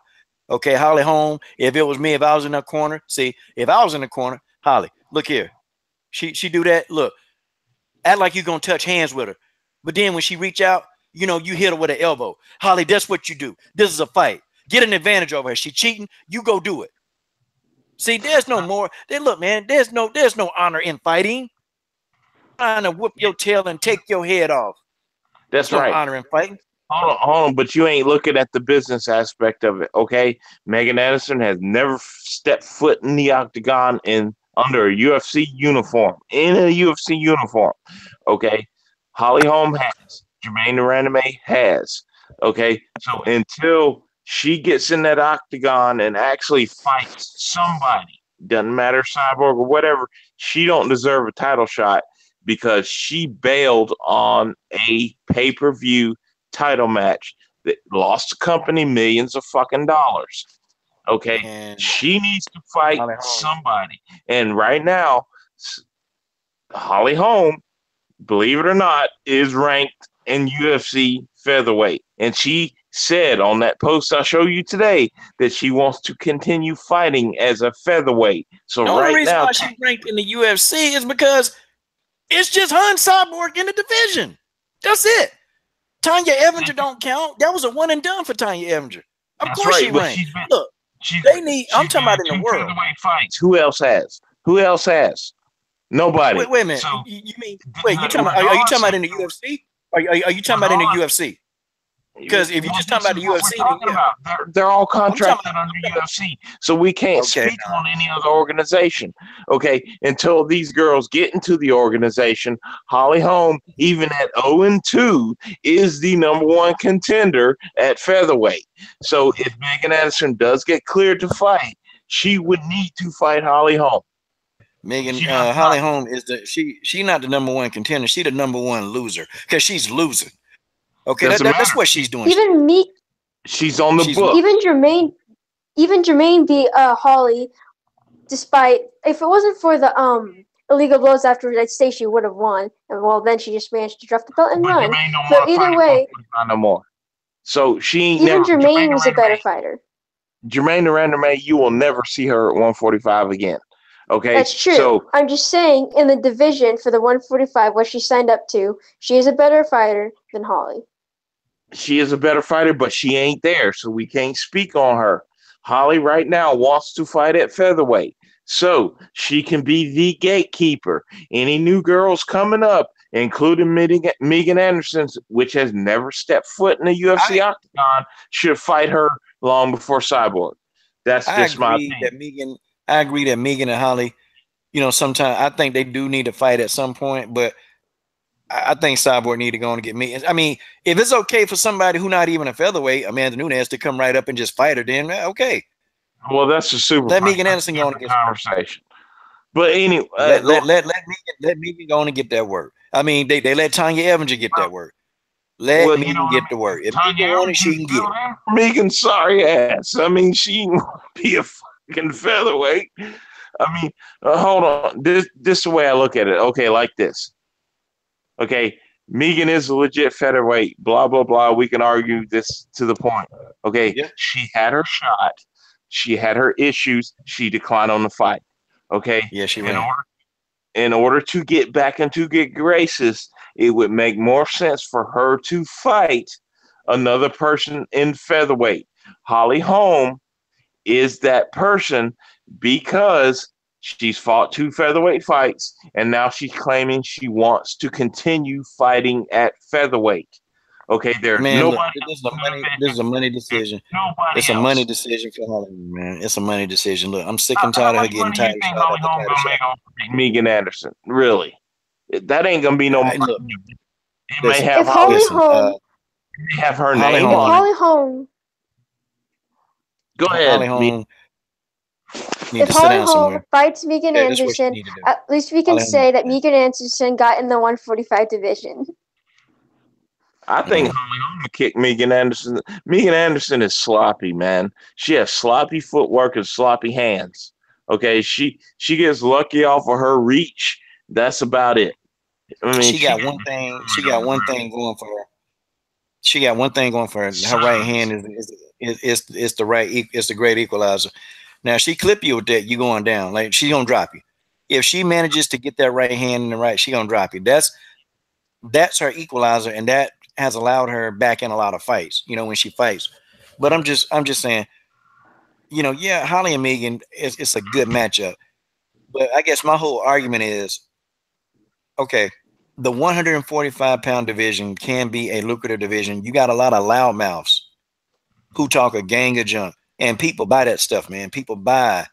Okay, Holly Holm, if it was me, if I was in that corner, see, if I was in the corner, Holly, look here. She do that, look, act like you're going to touch hands with her. But then when she reach out, you know, you hit her with an elbow. Holly, that's what you do. This is a fight. Get an advantage over her. She cheating, you go do it. See, there's no more. Look, man, there's no honor in fighting. Trying to whip your tail and take your head off. That's no right. Honor in fighting. Hold on, but you ain't looking at the business aspect of it, okay? Megan Anderson has never stepped foot in the octagon under a UFC uniform, okay? Holly Holm has. Jermaine Durandame has, okay? So until she gets in that octagon and actually fights somebody, doesn't matter, Cyborg or whatever, she don't deserve a title shot because she bailed on a pay-per-view title match that lost the company millions of fucking dollars. Okay, and she needs to fight somebody. And right now, Holly Holm, believe it or not, is ranked in UFC featherweight. And she said on that post I show you today that she wants to continue fighting as a featherweight. So the only reason why she's ranked in the UFC is because it's just her and Cyborg in the division. That's it. Tanya Evinger don't count. That was a one and done for Tanya Evinger. Of course she ranked. Look, they need. I'm talking about in the world. Fights. Who else has? Nobody. Wait a minute. So, you mean? Wait, you talking about? Are you talking about in the UFC? Are you talking about in the UFC? Because if you're just talking about the UFC, then they're all contracted under UFC, so we can't speak on any other organization. Okay, until these girls get into the organization, Holly Holm, even at 0-2, is the #1 contender at featherweight. So if Megan Anderson does get cleared to fight, she would need to fight Holly Holm. Megan, Holly Holm is she not the #1 contender. She the #1 loser because she's losing. Okay, that's what she's doing. Even me, she's on the book. Even Jermaine beat Holly, despite if it wasn't for the illegal blows after I'd say she would have won. And well, then she just managed to drop the belt and run. So either way, no more. So she even Jermaine was a better fighter. Jermaine Durandame, you will never see her at 145 again. Okay, that's true. So, I'm just saying, in the division for the 145, what she signed up to, she is a better fighter than Holly. She is a better fighter, but she ain't there, so we can't speak on her. Holly right now wants to fight at featherweight, so she can be the gatekeeper. Any new girls coming up, including Megan Anderson, which has never stepped foot in the UFC octagon, should fight her long before Cyborg. That's just my opinion. I agree that Megan and Holly, you know, sometimes I think they do need to fight at some point, but I think Cyborg need to go and get me. I mean, if it's okay for somebody who not even a featherweight, Amanda Nunez, to come right up and just fight her, then okay. Well, that's a super. Let Megan Anderson go and get conversation. But anyway, let Megan go and get that work. I mean, they let Tanya Evinger get that work. Let Megan get the work. If Megan wants it, she can get it. Megan's sorry ass. I mean, she won't be a fucking featherweight. I mean, hold on. This is the way I look at it. Okay, like this. Okay, Megan is a legit featherweight, blah, blah, blah. We can argue this to the point. Okay, She had her shot. She had her issues. She declined on the fight. Okay, Yeah, she ran. In order to get back into good graces, it would make more sense for her to fight another person in featherweight. Holly Holm is that person because she's fought 2 featherweight fights and now she's claiming she wants to continue fighting at featherweight. Okay, there's Man, look, nobody this else is a in the money. This is a division. money There's decision. It's nobody a money else. decision for Hollywood, man. It's a money decision. Look, I'm sick and How tired of her much getting money you title think shot Holly after Holm title gonna shot. make off of Megan Anderson? Really? That ain't gonna be no money. Look, It may listen, have If Holly Holly, listen. Holm, it may have her Holly name if on it. Holm, Holly Holm, Go Holly ahead, me. Holm need if to sit Holly down Holm somewhere. fights Megan That's what she Anderson, need to do. at least we can Holly Holm needs say to that sit Megan Anderson got in the 145 division. I down. think Holly Holm will kick Megan Anderson. Megan Anderson is sloppy, man. She has sloppy footwork and sloppy hands. Okay, she gets lucky off of her reach. That's about it. I mean, She she got can one thing. She destroy on got the one ground. thing going for her. She got one thing going for her. Her right hand Serves. is the right. It's the great equalizer. Now she clip you with that, you going down. Like she gonna drop you. If she manages to get that right hand in the right, she gonna drop you. That's her equalizer, and that has allowed her back in a lot of fights. You know when she fights. But I'm just saying. Yeah, Holly and Megan it's a good matchup. But I guess my whole argument is okay. The 145-pound division can be a lucrative division. You got a lot of loudmouths who talk a gang of junk, and people buy that stuff, man. People buy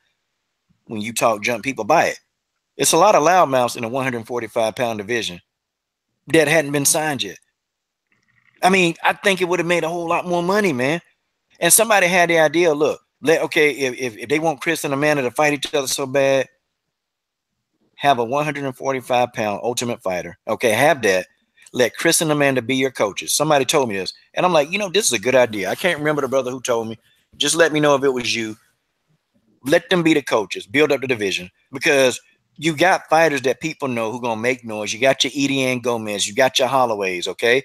when you talk junk. People buy it. It's a lot of loudmouths in the 145-pound division that hadn't been signed yet. I mean, I think it would have made a whole lot more money, man. And somebody had the idea, look, okay, if they want Cris and Amanda to fight each other so bad, have a 145-pound ultimate fighter. Okay, have that. Let Cris and Amanda be your coaches. Somebody told me this. And I'm like, this is a good idea. I can't remember the brother who told me. Just let me know if it was you. Let them be the coaches. Build up the division. Because you got fighters that people know who gonna make noise. You got your Edian Gomez, you got your Holloways, okay?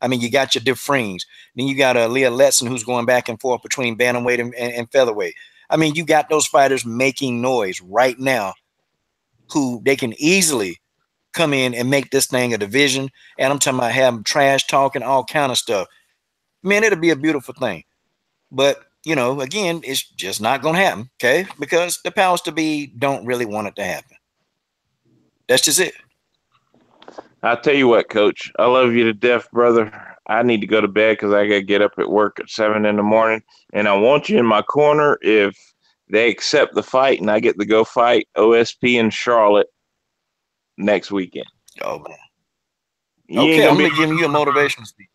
I mean, you got your Dufresnes. Then you got Leah Letson who's going back and forth between bantamweight and featherweight. I mean, you got those fighters making noise right now who they can easily come in and make this thing a division. And I'm talking about having trash talking, all kind of stuff. Man, it'll be a beautiful thing. But again, it's just not gonna happen, okay? Because the powers to be don't really want it to happen. That's just it. I'll tell you what, Coach. I love you to death, brother. I need to go to bed because I got to get up at work at 7 in the morning. And I want you in my corner if they accept the fight and I get to go fight OSP in Charlotte next weekend. Oh man. You ain't Okay, gonna I'm be. gonna give you a motivational speech.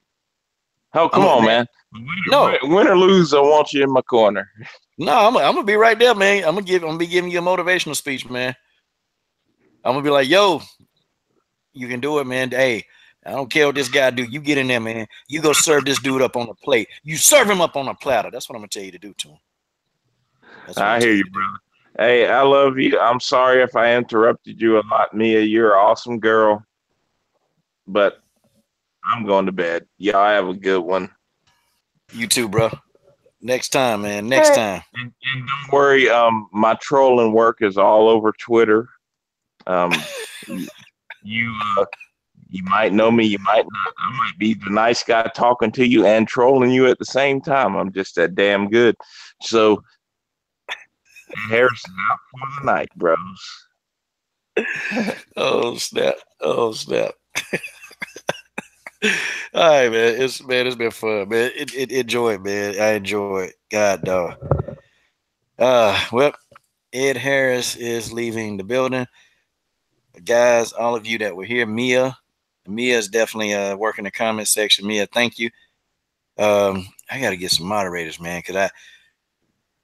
Oh, I'm come a on, man. man. No, Win or lose, I want you in my corner. no, I'm gonna be right there, man. I'm gonna be giving you a motivational speech, man. I'm gonna be like, yo, you can do it, man. Hey, I don't care what this guy do. You get in there, man. You go serve this dude up on a plate. You serve him up on a platter. That's what I'm gonna tell you to do to him. That's what I'm I gonna hear tell you, you to do. brother. Hey, I love you. I'm sorry if I interrupted you a lot, Mia. You're an awesome girl. But I'm going to bed. Y'all have a good one. You too, bro. Next time, man. All Next right. time. And don't worry, my trolling work is all over Twitter. Um, you you might know me, you might not. I might be the nice guy talking to you and trolling you at the same time. I'm just that damn good. So Harrison's out for the night, bros. Oh snap! Oh snap! All right, man. It's been fun, man. Enjoy it, man. I enjoy it. God dog. Well, Ed Harris is leaving the building. Guys, all of you that were here, Mia is definitely working the comment section. Mia, thank you. I got to get some moderators, man, because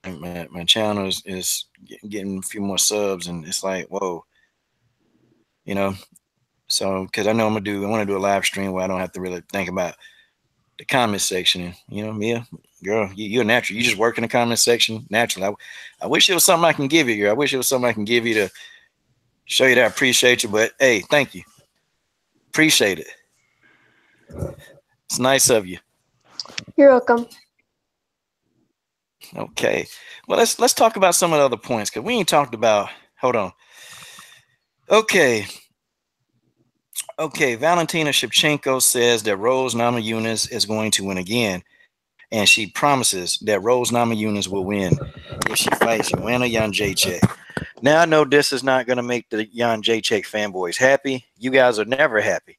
my channel is getting a few more subs, and it's like, whoa, you know. So, because I know I want to do a live stream where I don't have to really think about the comment section. And, Mia, girl, you're natural. You just work in the comment section naturally. I wish it was something I can give you, girl. I wish it was something I can give you to show you that I appreciate you. But hey, thank you. Appreciate it. It's nice of you. You're welcome. Okay. Well, let's talk about some of the other points because we ain't talked about Hold on. Okay. Okay. Valentina Shevchenko says that Rose Namajunas is going to win again. And she promises that Rose Namajunas will win if she fights Joanna Jędrzejczyk. Now I know this is not going to make the Jędrzejczyk fanboys happy. You guys are never happy.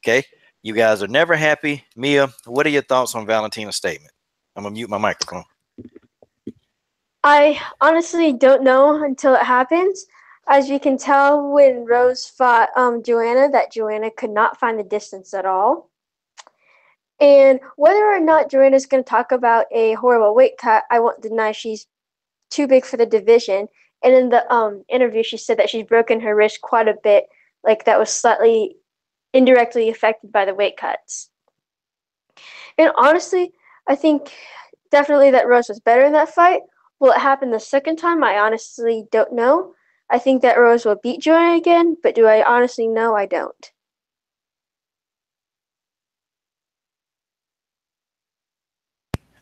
Okay? You guys are never happy. Mia, what are your thoughts on Valentina's statement? I'm going to mute my microphone. I honestly don't know until it happens. As you can tell, when Rose fought Joanna, that Joanna could not find the distance at all. And whether or not Joanna's going to talk about a horrible weight cut, I won't deny she's too big for the division. And in the interview, she said that she's broken her wrist quite a bit, like that was slightly indirectly affected by the weight cuts. And honestly, I think definitely that Rose was better in that fight. Will it happen the second time? I honestly don't know. I think that Rose will beat Joanna again, but do I honestly know? I don't.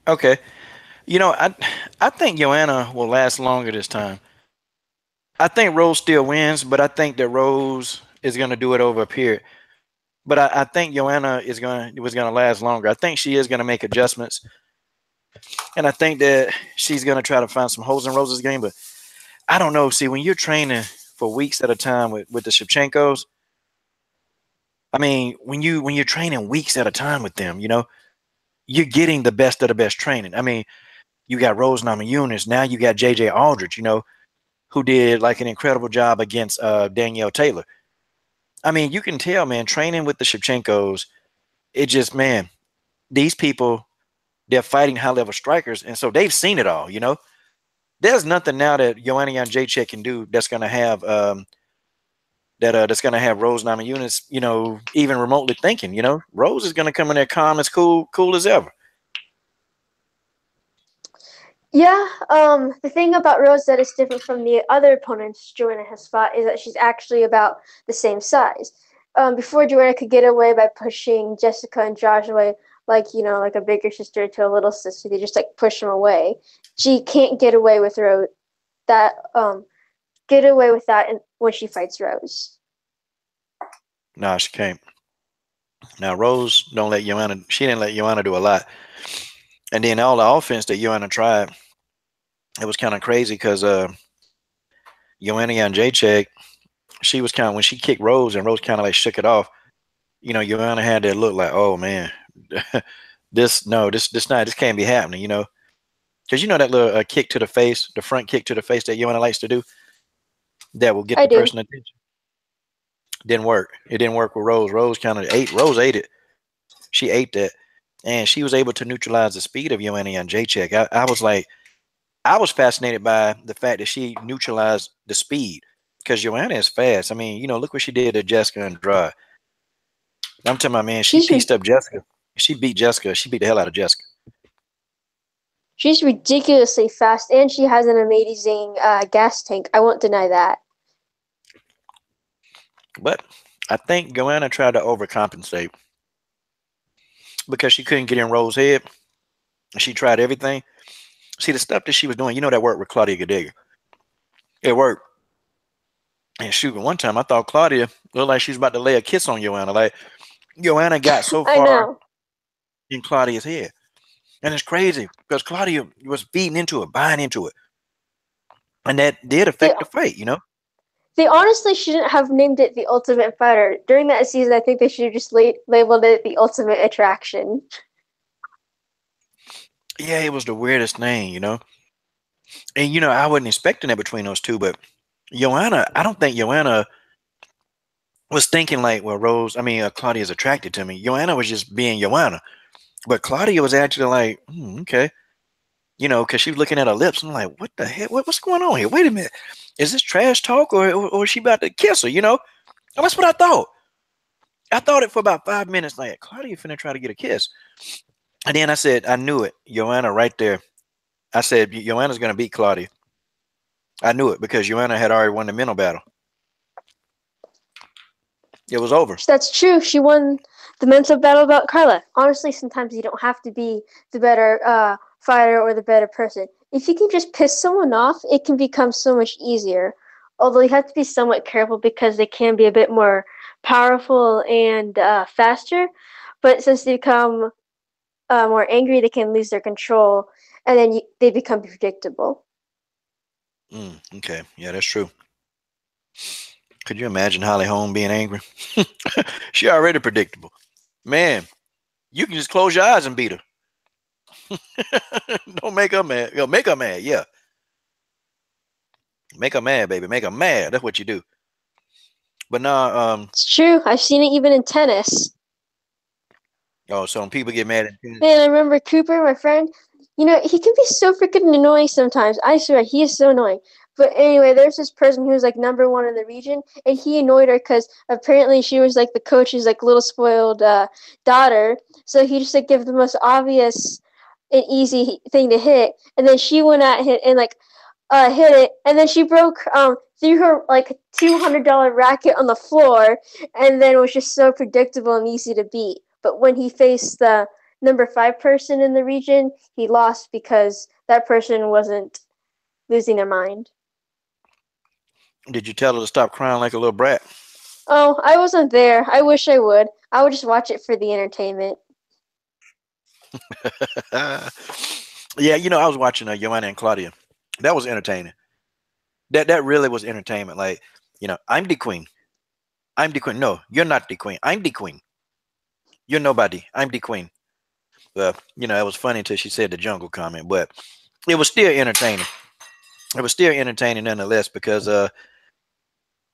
Okay. I think Joanna will last longer this time. I think Rose still wins, but I think that Rose is going to do it over a period. But I think Joanna was going to last longer. I think she is going to make adjustments, and I think that she's going to try to find some holes in Rose's game. But I don't know. See, when you're training for weeks at a time with the Shevchenkos, I mean, when you're training weeks at a time with them, you're getting the best of the best training. I mean, you got Rose Namajunas, now you got JJ Aldrich, who did like an incredible job against Danielle Taylor. I mean, you can tell, man, training with the Shevchenkos, it just, man, these people, they're fighting high level strikers, and so they've seen it all. There's nothing now that Joanna Jędrzejczyk can do that's gonna have that's gonna have Rose Namajunas, even remotely thinking. Rose is gonna come in there calm as cool as ever. Yeah, the thing about Rose that is different from the other opponents Joanna has fought is that she's actually about the same size. Before Joanna could get away by pushing Jessica and Josh away, like a bigger sister to a little sister, they just like push them away. She can't get away with Rose that get away with that when she fights Rose. No, she can't. Now Rose don't let Joanna. She didn't let Joanna do a lot, and then all the offense that Joanna tried, it was kind of crazy because Joanna Jędrzejczyk, she was kind of when she kicked Rose and Rose kind of like shook it off. Joanna had that look like, oh man, this can't be happening. Because that little kick to the face, the front kick to the face that Joanna likes to do, that will get I the do. person attention. Didn't work. It didn't work with Rose. Rose ate it. She ate that. And she was able to neutralize the speed of Joanna Jędrzejczyk. I was fascinated by the fact that she neutralized the speed because Joanna is fast. I mean, look what she did to Jessica Andrade. I'm talking about, man, she She's pieced up Jessica. She beat Jessica. She beat the hell out of Jessica. she's ridiculously fast, and she has an amazing gas tank. I won't deny that. But I think Joanna tried to overcompensate because she couldn't get in Rose's head. She tried everything. See, the stuff that she was doing, that worked with Claudia Gadelha. It worked. And shoot, one time I thought Claudia looked like she was about to lay a kiss on Joanna. Like, Joanna got so I far know. in Claudia's head. And it's crazy because Claudia was feeding into it, buying into it. And that did They, affect the fight. they honestly shouldn't have named it the Ultimate Fighter. During that season, I think they should have just labeled it the Ultimate Attraction. Yeah, it was the weirdest name. And, I wasn't expecting that between those two, but Joanna, I don't think Joanna was thinking like, well, Claudia's attracted to me. Joanna was just being Joanna. But Claudia was actually like, okay. Because she was looking at her lips. And I'm like, what the heck? What's going on here? Wait a minute. Is this trash talk or is she about to kiss her? And that's what I thought. I thought it for about 5 minutes. Like, Claudia finna try to get a kiss. And then I said, I knew it. Joanna right there. I said, Joanna's going to beat Claudia. I knew it because Joanna had already won the mental battle. It was over. That's true. She won the mental battle about Carla. Honestly, sometimes you don't have to be the better fighter or the better person. If you can just piss someone off, it can become so much easier. although you have to be somewhat careful because they can be a bit more powerful and faster. But since they become more angry, they can lose their control, and then they become predictable. Okay, yeah, that's true. Could you imagine Holly Holm being angry? She already predictable. Man, you can just close your eyes and beat her. Don't make her mad. Yo, make her mad. Yeah, make her mad, baby. Make her mad. That's what you do. But now, It's true. I've seen it even in tennis. oh, so when people get mad at tennis, Man, I remember Cooper, my friend. You know, he can be so freaking annoying sometimes. I swear, he is so annoying. But anyway, there's this person who was like number 1 in the region, and he annoyed her because apparently she was like the coach's like little spoiled daughter. So he just like gave the most obvious and easy thing to hit, and then she went at him and like hit it, and then she broke threw her like $200 racket on the floor, and then it was just so predictable and easy to beat. But when he faced the number 5 person in the region, he lost because that person wasn't losing their mind. did you tell her to stop crying like a little brat? Oh, I wasn't there. I wish I would. I would just watch it for the entertainment. Yeah, I was watching Joanna and Claudia. That was entertaining. That really was entertainment. Like, I'm the queen. I'm the queen. No, you're not the queen. I'm the queen. You're nobody. I'm the queen. It was funny until she said the jungle comment, but it was still entertaining. It was still entertaining nonetheless because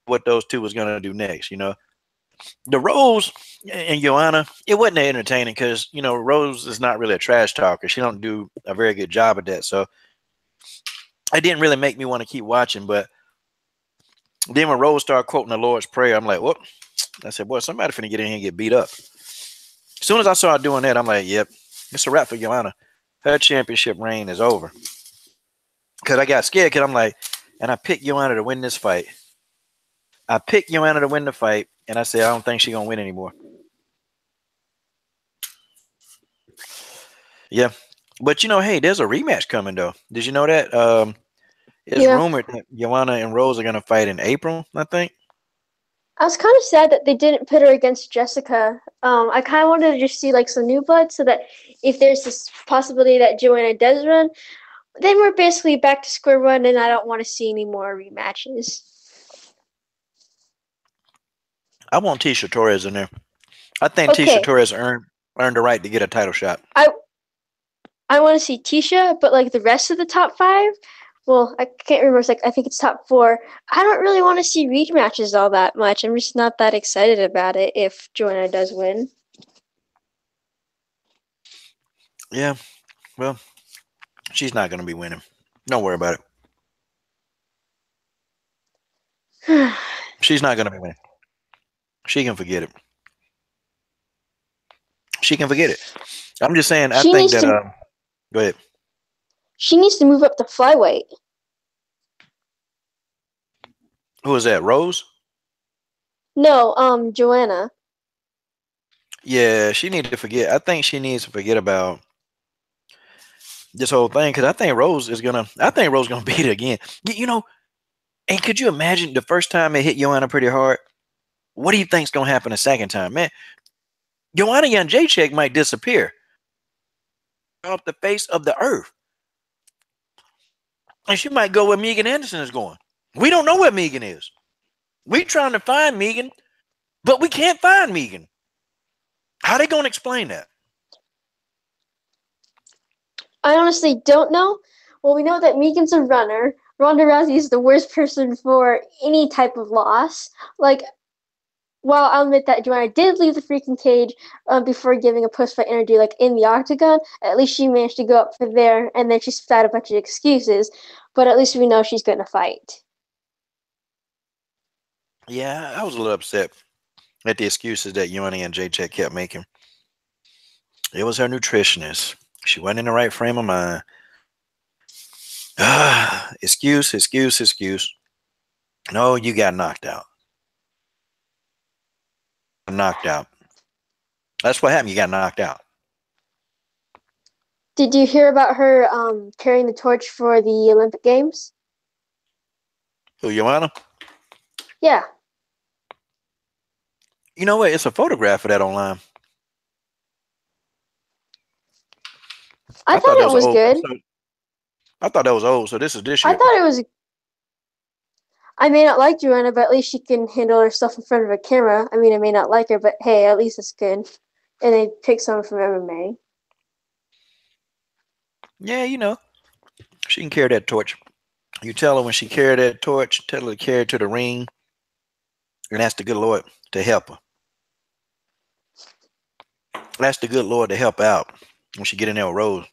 what those two was gonna do next. The Rose and Joanna, it wasn't that entertaining because Rose is not really a trash talker. She don't do a very good job at that, so it didn't really make me want to keep watching. But then when Rose started quoting the Lord's Prayer, I'm like, whoop. I said, boy, somebody finna get in here and get beat up. As soon as I saw her doing that, I'm like, yep, it's a wrap for Joanna. Her championship reign is over. Because I got scared because I'm like, and I picked Joanna to win this fight. I picked Joanna to win the fight, and I said, I don't think she's going to win anymore. Yeah. But, hey, there's a rematch coming, though. Did you know that? It's Yeah. rumored that Joanna and Rose are going to fight in April, I think. I was kind of sad that they didn't pit her against Jessica. I kind of wanted to just see like some new blood, so that if there's this possibility that Joanna does run, then we're basically back to square one, and I don't want to see any more rematches. I want Tisha Torres in there. I think Tisha Okay, Torres earned the right to get a title shot. I I want to see Tisha, but like the rest of the top 5, well, I can't remember. It's like I think it's top 4. I don't really want to see rematches all that much. I'm just not that excited about it if Joanna does win. Yeah, well, she's not going to be winning. Don't worry about it. She's not going to be winning. She can forget it. She can forget it. I'm just saying. I she think needs that. to Go ahead. she needs to move up to flyweight. Who is that? Rose? No, Joanna. Yeah, she need to forget. I think she needs to forget about this whole thing because I think Rose is gonna. I think Rose gonna beat it again. And could you imagine the first time it hit Joanna pretty hard? What do you think's gonna happen the second time, man? Joanna and Jacek might disappear off the face of the earth, and she might go where Megan Anderson is going. We don't know where Megan is. We trying to find Megan, but we can't find Megan. How they gonna explain that? I honestly don't know. Well, we know that Megan's a runner. Ronda Rousey is the worst person for any type of loss. Like, while I'll admit that Joanna did leave the freaking cage before giving a post-fight interview, like in the octagon, at least she managed to go up for there, and then she spat out a bunch of excuses. But at least we know she's going to fight. Yeah, I was a little upset at the excuses that Joanna and Jacek kept making. It was her nutritionist. She wasn't in the right frame of mind. Excuse. No, you got knocked out. Knocked out. That's what happened. You got knocked out. Did you hear about her carrying the torch for the Olympic Games? Who, Joanna? Yeah. You know what? It's a photograph of that online. I I thought thought that it was was old. good. I thought that was old. So this is this I year. thought it was. I may not like Joanna, but at least she can handle herself in front of a camera. I mean, I may not like her, but hey, at least it's good. And they picked someone from MMA. Yeah, you know, she can carry that torch. You tell her when she carry that torch, tell her to carry it to the ring, and ask the good Lord to help her. Ask the good Lord to help her out when she get in there with Rose.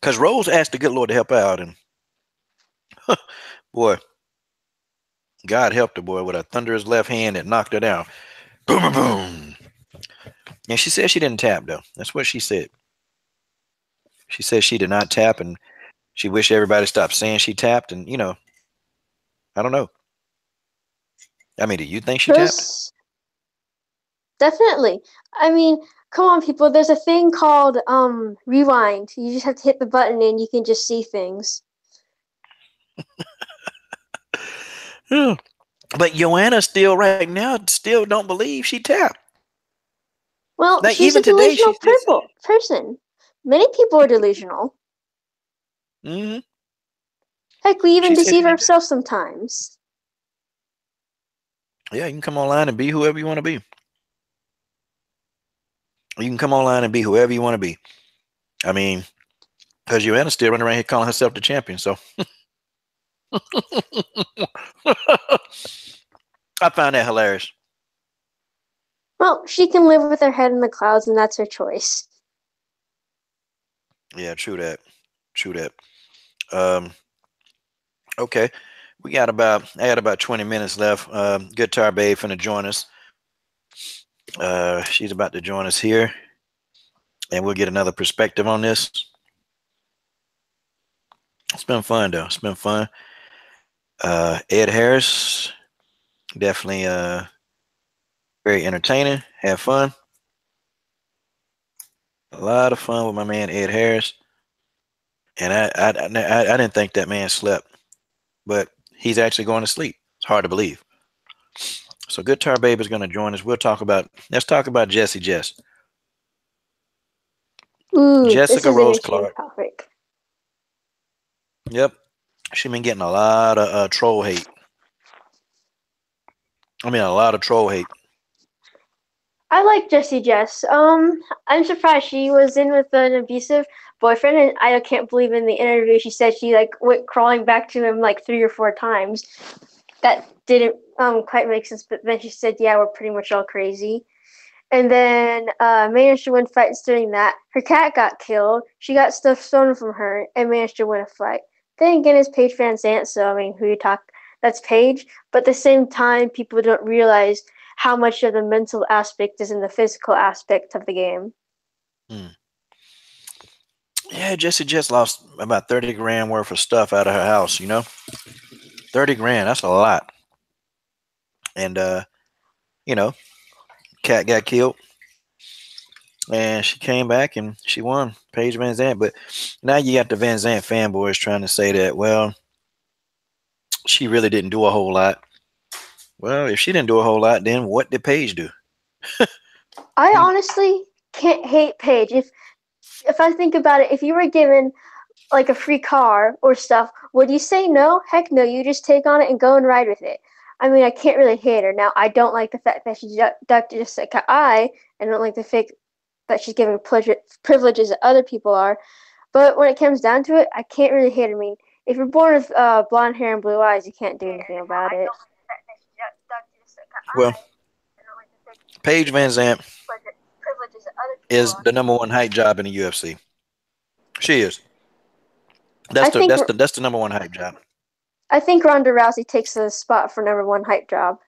Because Rose asked the good Lord to help her out, and boy, God helped her, boy, with a thunderous left hand that knocked her down. Boom, boom, boom. And she said she didn't tap, though. That's what she said. She said she did not tap, and she wished everybody stopped saying she tapped. And, you know, I don't know. I mean, do you think she tapped? Rose, definitely. I mean, come on, people. There's a thing called rewind. You just have to hit the button and you can just see things. Yeah. But Joanna still, right now, still don't believe she tapped. Well, Like, she's even a today, delusional she's still saying. person. Many people are delusional. Mm-hmm. Heck, we even She said she deceive didn't tap. ourselves sometimes. Yeah, you can come online and be whoever you want to be. You can come online and be whoever you want to be. I mean, because Joanna's still running around here calling herself the champion. So I find that hilarious. Well, she can live with her head in the clouds, and that's her choice. Yeah, true that. True that. Um, okay. I got about 20 minutes left. Guitar Babe finna join us. She's about to join us here, and we'll get another perspective on this. It's been fun though. It's been fun. Ed Harris, definitely very entertaining. Have fun. A lot of fun with my man Ed Harris. And I didn't think that man slept, but he's actually going to sleep. It's hard to believe. So Guitar Babe is going to join us. Let's talk about Jessie Jess. Ooh, this Jessica is an Rose interesting Clark. topic. Yep. She been getting a lot of troll hate. I mean, a lot of troll hate. I like Jessie Jess. I'm surprised she was in with an abusive boyfriend, and I can't believe in the interview she said she like went crawling back to him like 3 or 4 times. That didn't quite make sense, but then she said, "Yeah, we're pretty much all crazy." And then managed to win fights doing that. Her cat got killed. She got stuff stolen from her and managed to win a fight. Then again, it's Paige Vanzant, so I mean, who you talk? That's Paige. But at the same time, people don't realize how much of the mental aspect is in the physical aspect of the game. Hmm. Yeah, Jessie just lost about 30 grand worth of stuff out of her house. 30 grand. That's a lot. And you know, cat got killed. And she came back and she won, Paige Van Zant. But now you got the Van Zant fanboys trying to say that, well, she really didn't do a whole lot. Well, if she didn't do a whole lot, then what did Paige do? I You, honestly can't hate Paige. If I think about it, if you were given like a free car or stuff, would you say no? Heck no, you just take on it and go and ride with it. I mean, I can't really hate her. Now, I don't like the fact that she ducked just like I don't like the fact that she's giving privileges that other people are. But when it comes down to it, I can't really hate her. I mean, if you're born with blonde hair and blue eyes, you can't do anything about it. well, Paige Van Zant is the number one hype job in the UFC. She is. I That's the think that's the that's the number one hype job. I think Ronda Rousey takes the spot for #1 hype job.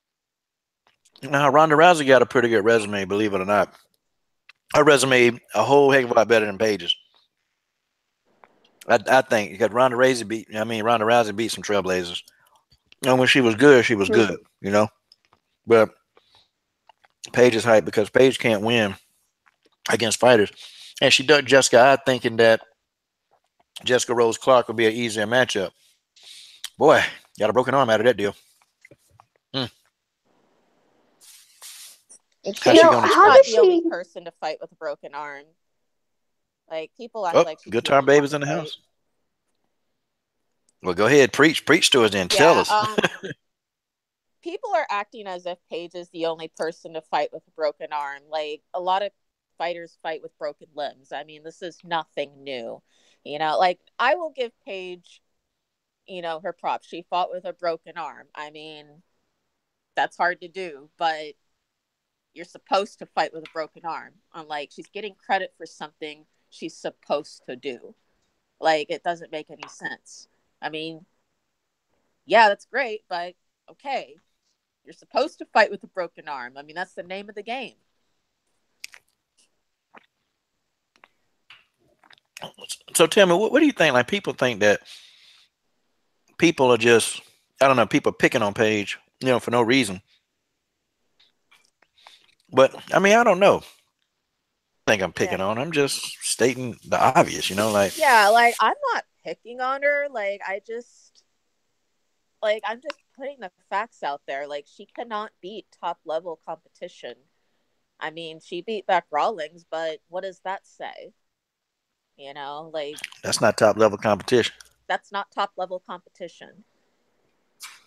Now Ronda Rousey got a pretty good resume, believe it or not. Her resume a whole heck of a lot better than Paige's. I think because Ronda Rousey beat some trailblazers. And when she was good, she was Hmm. good. But Paige is hype because Paige can't win against fighters. And she dug Jessica out thinking that Jessica Rose Clark would be an easier matchup. Boy, got a broken arm out of that deal. Mm. And How's she gonna she's how explain not does it? the only she? person to fight with a broken arm. Like, people act Oh, like she's the guitar only one baby's to in the fight. house. Well, go ahead, preach to us then. Tell Yeah, us. people are acting as if Paige is the only person to fight with a broken arm. Like, a lot of fighters fight with broken limbs. I mean, this is nothing new. Like, I will give Paige, her props. She fought with a broken arm. I mean, that's hard to do, but you're supposed to fight with a broken arm. Unlike, she's getting credit for something she's supposed to do. Like, it doesn't make any sense. I mean, yeah, that's great, but okay. You're supposed to fight with a broken arm. I mean, that's the name of the game. So tell me, what do you think? Like, people think that people are just, I don't know, people picking on Paige, for no reason. But I mean, I don't know. I think I'm Yeah. picking on. I'm just stating the obvious, like. Yeah, like, I'm not picking on her. I'm just putting the facts out there. Like, she cannot beat top level competition. I mean, she beat Beck Rawlings, but what does that say? Like, That's not top level competition. that's not top level competition.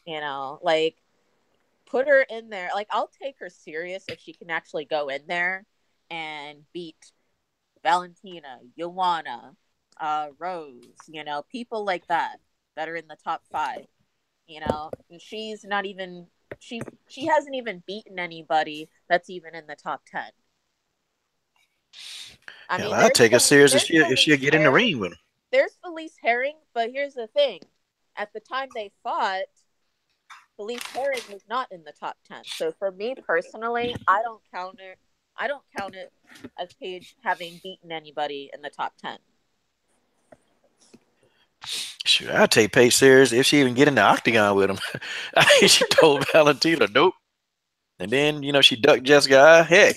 Like, put her in there. Like, I'll take her serious if she can actually go in there and beat Valentina, Joanna, Rose, people like that are in the top 5. And she's not even she hasn't even beaten anybody that's even in the top 10. I Hell, mean, I'll take her serious if there's she'll Felice get in the Herring. ring with him. There's Felice Herring, but here's the thing. At the time they fought, Felice Herring was not in the top 10. So for me personally, I don't count it as Paige having beaten anybody in the top 10. Shoot, I'll take Paige serious if she even get in the octagon with him. I mean, she told Valentina, nope. And then, she ducked Jessica. Heck,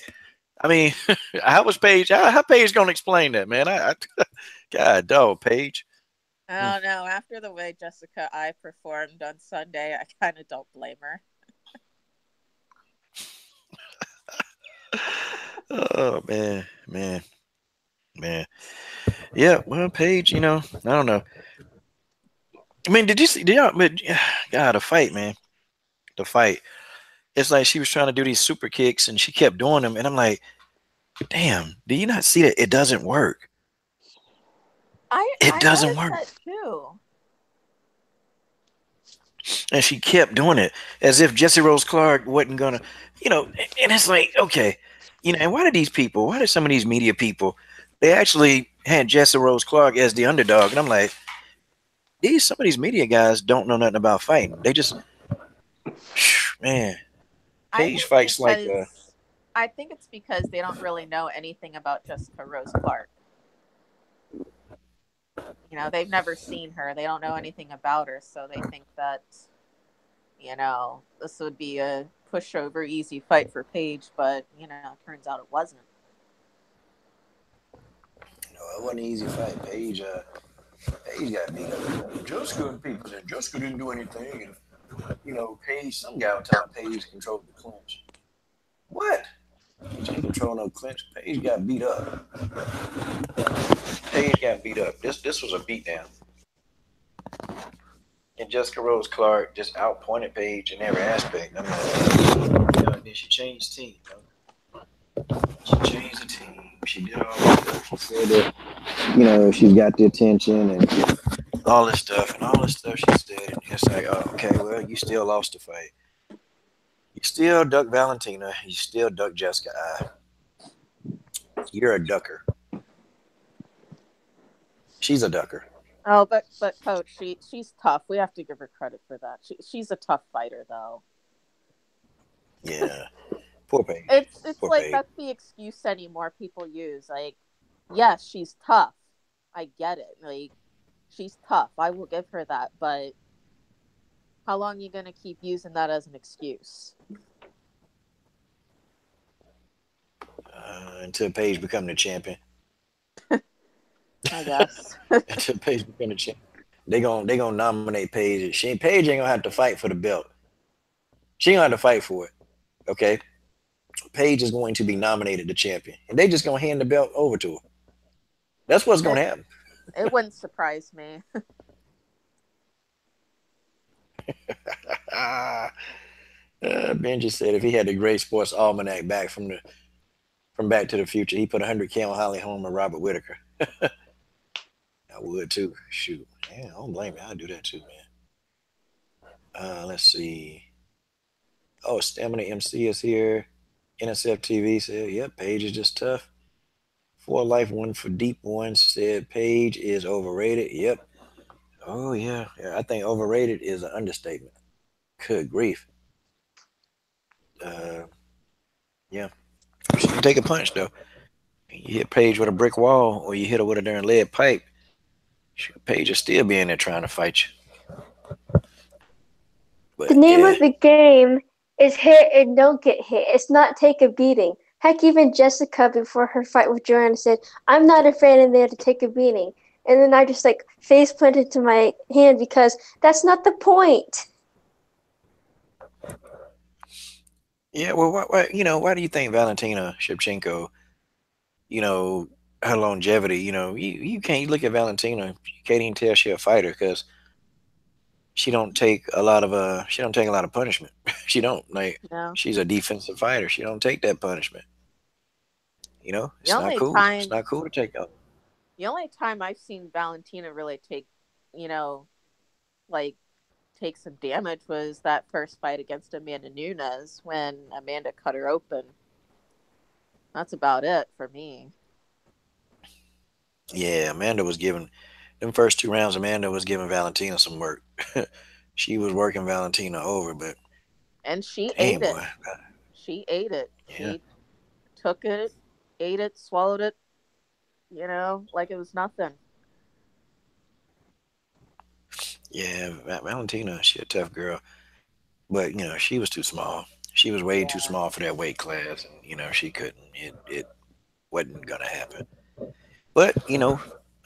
I mean, how was Paige? How Paige gonna explain that, man? God, dog, Paige. I don't know. After the way Jessica I performed on Sunday, I kind of don't blame her. Oh man. Yeah, well, Paige, I don't know. I mean, did you see? Did y'all? But God, the fight, man, the fight. It's like she was trying to do these super kicks, and she kept doing them, and I'm like, damn, do you not see that it doesn't work? It I doesn't noticed work. that too. And she kept doing it as if Jesse Rose Clark wasn't gonna, and it's like, okay, and why did some of these media people, they actually had Jesse Rose Clark as the underdog, and I'm like, some of these media guys don't know nothing about fighting. They just, man, I Paige think fights like because I think it's because they don't really know anything about Jessica Rose Clark. They've never seen her. They don't know anything about her, so they think that this would be a pushover, easy fight for Paige, but turns out it wasn't. no, it wasn't an easy fight. Paige got beat up. Jessica and people said Jessica didn't do anything, and Paige, some guy was telling Paige controlled the clinch. What? Paige ain't controlling no clinch. Paige got beat up. Paige got beat up. This was a beatdown. And Jessica Rose Clark just outpointed Paige in every aspect. I mean, and then she changed team. She changed the team. She did all this stuff. She said that, she's got the attention and all this stuff. And all this stuff she said. And it's like, oh, okay, well, you still lost the fight. You still duck Valentina. You still duck Jessica I. You're a ducker. She's a ducker. Oh, but coach, she's tough. We have to give her credit for that. She's a tough fighter, though. Yeah. Poor Paige. It's Poor like Paige. that's the excuse anymore people use. Like, yes, she's tough. I get it. Like, she's tough. I will give her that. But how long are you gonna keep using that as an excuse? Until Paige become the champion. I guess. Until Paige become the champion. They gonna nominate Paige. Paige ain't gonna have to fight for the belt. She ain't gonna have to fight for it. Okay. Paige is going to be nominated the champion, and they just gonna hand the belt over to her. That's what's It gonna happen. it wouldn't surprise me. Ah, Ben just said if he had the Great Sports Almanac back from Back to the Future, he put 100K on Holly Holm and Robert Whitaker. I would too. Shoot, yeah, I don't blame me. I'd do that too, man. Let's see. Oh, Stamina MC is here. NSF TV said, "Yep, Paige is just tough." For Life One for Deep One said Paige is overrated. Yep. Oh yeah, yeah. I think overrated is an understatement. Good grief. Uh, yeah. She can take a punch though. You hit Paige with a brick wall, or you hit her with a darn lead pipe. Paige will still be in there trying to fight you. The But name yeah, of the game is hit and don't get hit. It's not take a beating. Heck, even Jessica before her fight with Joanna said, "I'm not afraid in there to take a beating." And then I just like face planted to my hand because that's not the point. yeah. Well, why do you think Valentina Shevchenko, you know, her longevity, you can't look at Valentina. You can't even tell she a fighter because she don't take a lot of punishment. She don't like No. she's a defensive fighter. She don't take that punishment. The It's not only cool. It's time not cool to take out. the only time I've seen Valentina really take, you know, like take some damage was that first fight against Amanda Nunez when Amanda cut her open. That's about it for me. Yeah, Amanda was giving them first 2 rounds. Amanda was giving Valentina some work. She was working Valentina over, but And she dang ate it. boy, She ate it. yeah, She took it, ate it, swallowed it, like it was nothing. yeah. Valentina, she a tough girl, but she was too small. She was way too Yeah. small for that weight class, and she couldn't. It wasn't gonna happen. But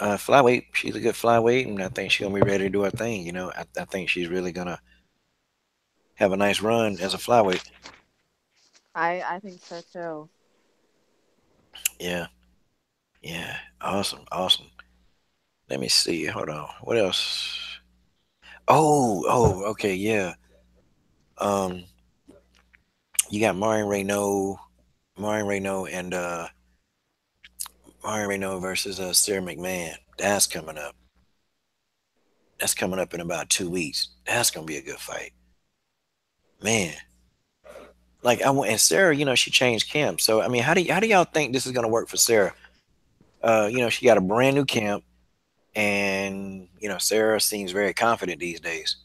flyweight, she's a good flyweight, and I think she's gonna be ready to do her thing. I think she's really gonna have a nice run as a flyweight. I think so too. Yeah, yeah, awesome, awesome. Let me see. Hold on. What else? Okay, yeah. Um, you got Marion Renault versus Sarah McMahon. That's coming up. That's coming up in about 2 weeks. That's gonna be a good fight, man. Like I want, and Sarah, she changed camp. So I mean, how do y'all think this is gonna work for Sarah? She got a brand new camp, and Sarah seems very confident these days.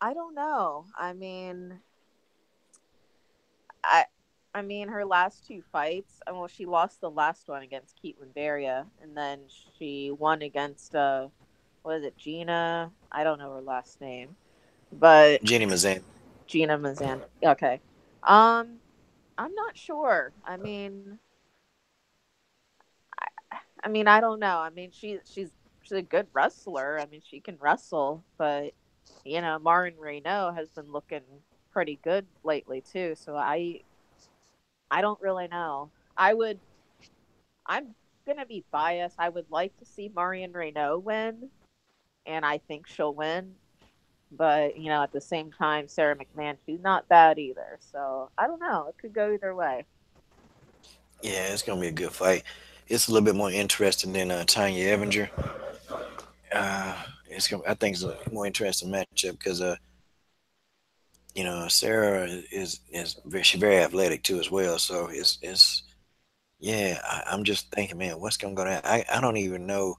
I don't know. I I mean her last two fights, well she lost the last one against Keatlin Beria and then she won against what is it, Gina? I don't know her last name. But Jenny Mazan. Gina Mazan. Okay. Um I'm not sure. I don't know. She's a good wrestler. I mean, she can wrestle, but Marin Reynaud has been looking pretty good lately too. So I don't really know. I'm gonna be biased. I would like to see Marion Reynaud win, and I think she'll win. But at the same time, Sarah McMahon, she's not bad either. So I don't know. It could go either way. Yeah, it's gonna be a good fight. It's a little bit more interesting than Tanya Evinger. Uh, I think it's a more interesting matchup because Sarah she's very athletic too as well. So it's yeah. I'm just thinking, man, what's gonna go down? I don't even know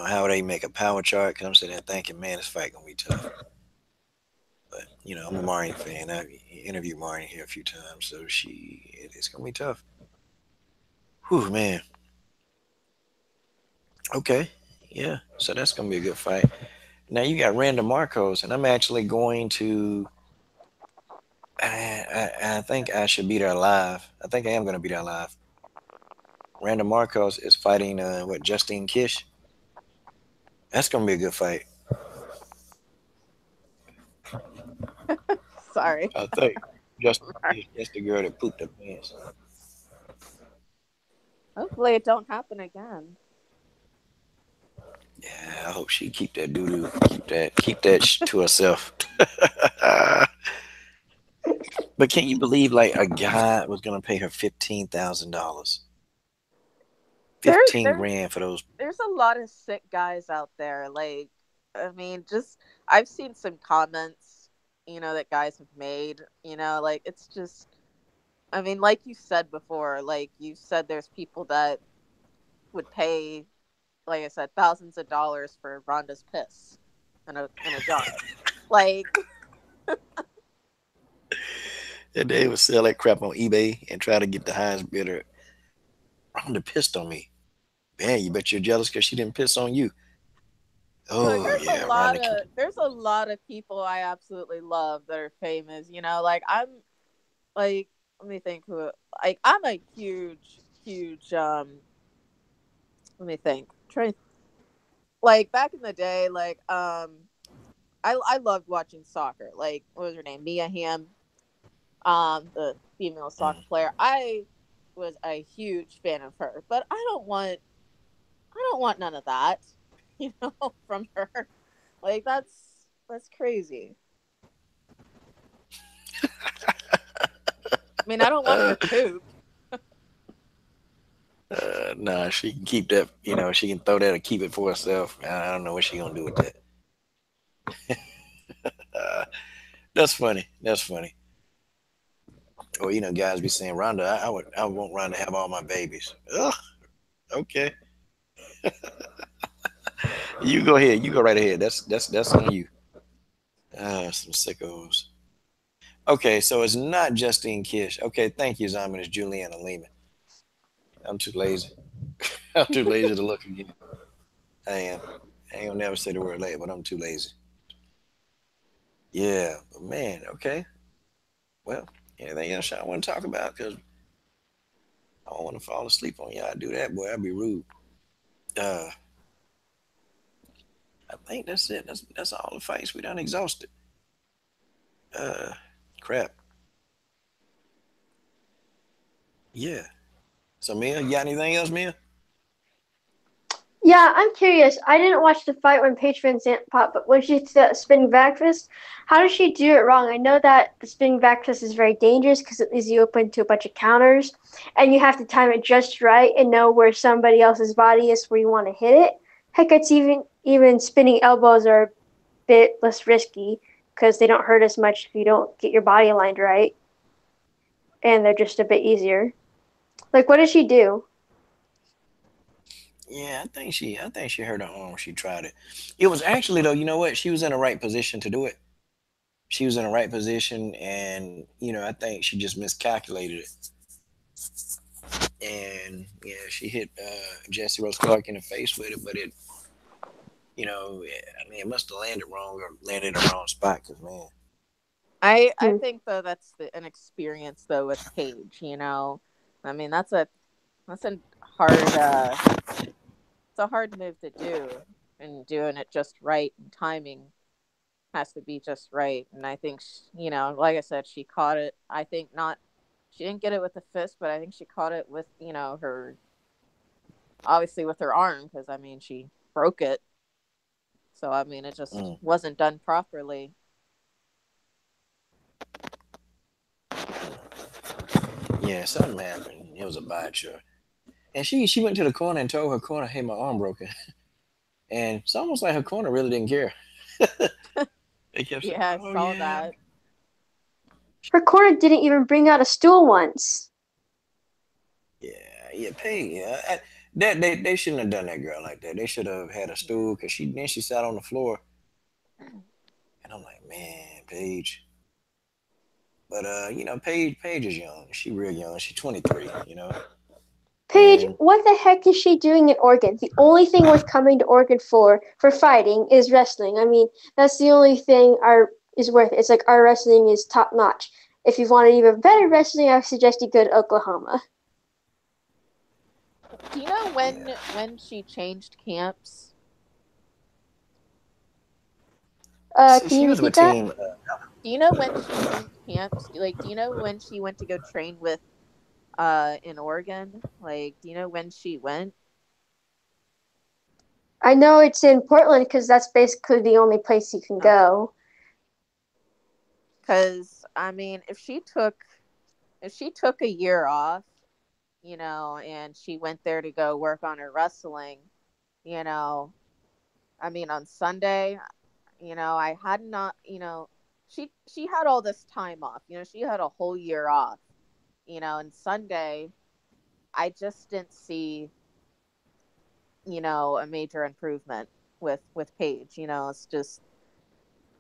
how they make a power chart because I'm sitting there thinking, man, this fight gonna be tough. But I'm a Marion fan. I interviewed Marion here a few times, so it's gonna be tough. Whew, man. Okay, yeah. So that's gonna be a good fight. Now you got Randa Marcos, and I'm actually going to. I think I should beat her live. I think I am going to beat her live. Randa Marcos is fighting Justine Kish. That's going to be a good fight. Sorry. I think. Just just the girl that pooped her pants. Hopefully, it don't happen again. Yeah, I hope she keep that doo doo. Keep that to herself. But can you believe like a guy was gonna pay her $15,000, There, 15 grand for those? there's a lot of sick guys out there. Like, I mean, just I've seen some comments, that guys have made. Like it's just, I mean, like you said before, like you said, there's people that would pay, like I said, thousands of dollars for Rhonda's piss in a jar. Like, And they would sell that crap on eBay and try to get the highest bidder. Rhonda pissed on me. Man, you bet you're jealous because she didn't piss on you. like Oh yeah, Rhonda. there's a lot of people I absolutely love that are famous. Like I'm like let me think who like I'm a huge let me think. Try like back in the day, like I loved watching soccer. Like what was her name? Mia Hamm, the female soccer Mm. player. I was a huge fan of her, but I don't want none of that, from her. Like that's crazy. I mean, I don't want her Uh, poop. nah, she can keep that. She can throw that or keep it for herself. I don't know what she gonna do with that. Uh, that's funny. That's funny. Or guys be saying, Rhonda, I want Rhonda to have all my babies. Ugh, okay, you go ahead. You go right ahead. That's on you. Some sickos. Okay, so it's not Justine Kish. Okay, thank you, Simon. It's Juliana Lehman. I'm too lazy. I'm too lazy to look again. I am. I ain't gonna never say the word late, but I'm too lazy. Yeah, but man, okay. Well, anything else I want to talk about? Because I don't want to fall asleep on y'all. Do that, boy. I'd be rude. Uh, I think that's it. That's all the fights we done exhausted. Uh, crap. Yeah. So Mia, you got anything else, Mia? Yeah, I'm curious. I didn't watch the fight when Paige Vanzant popped, but when she did that spinning back fist, how does she do it wrong? I know that the spinning back fist is very dangerous because it leaves you open to a bunch of counters, and you have to time it just right and know where somebody else's body is where you want to hit it. Heck, it's even spinning elbows are a bit less risky because they don't hurt as much if you don't get your body aligned right, and they're just a bit easier. Like, what did she do? Yeah, I think she hurt her arm. She tried it. It was actually though, you know what? She was in the right position to do it. She was in the right position, and I think she just miscalculated it. And yeah, she hit Jesse Rose Clark in the face with it, but I mean, it must have landed wrong or landed in the wrong spot. Cause man, I Hmm. think though that's an experience though with Paige. I mean that's a hard it's a hard move to do, and doing it just right, and timing has to be just right. And I think like I said, she caught it. I think not. She didn't get it with the fist, but I think she caught it with her, obviously with her arm, because I mean she broke it. So I mean it just mm, wasn't done properly. yeah, something happened. It was a botch. And she went to the corner and told her corner, "Hey, my arm broken." And it's almost like her corner really didn't care. They kept saying, Yeah, I "Oh saw yeah, that. Her corner didn't even bring out a stool once. yeah, pay." Yeah, they shouldn't have done that girl like that. They should have had a stool because she sat on the floor, and I'm like, man, Paige. But Paige is young. She real young. She's 23. Paige, And what the heck is she doing in Oregon? The only thing worth coming to Oregon for fighting is wrestling. I mean, that's the only thing our is worth it. It's like our wrestling is top notch. If you want even better wrestling, I suggest you go to Oklahoma. Do you know when yeah, she changed camps? Can she you was with repeat that? Team. Do Do you know when she joined camps? Like, do you know when she went to go train with in Oregon? Like, do you know when she went? I know it's in Portland because that's basically the only place you can Okay. go. Because I mean, if she took a year off, and she went there to go work on her wrestling, you know, I mean, on Sunday, I had not, she had all this time off. She had a whole year off. And Sunday, I just didn't see, a major improvement with Paige. It's just,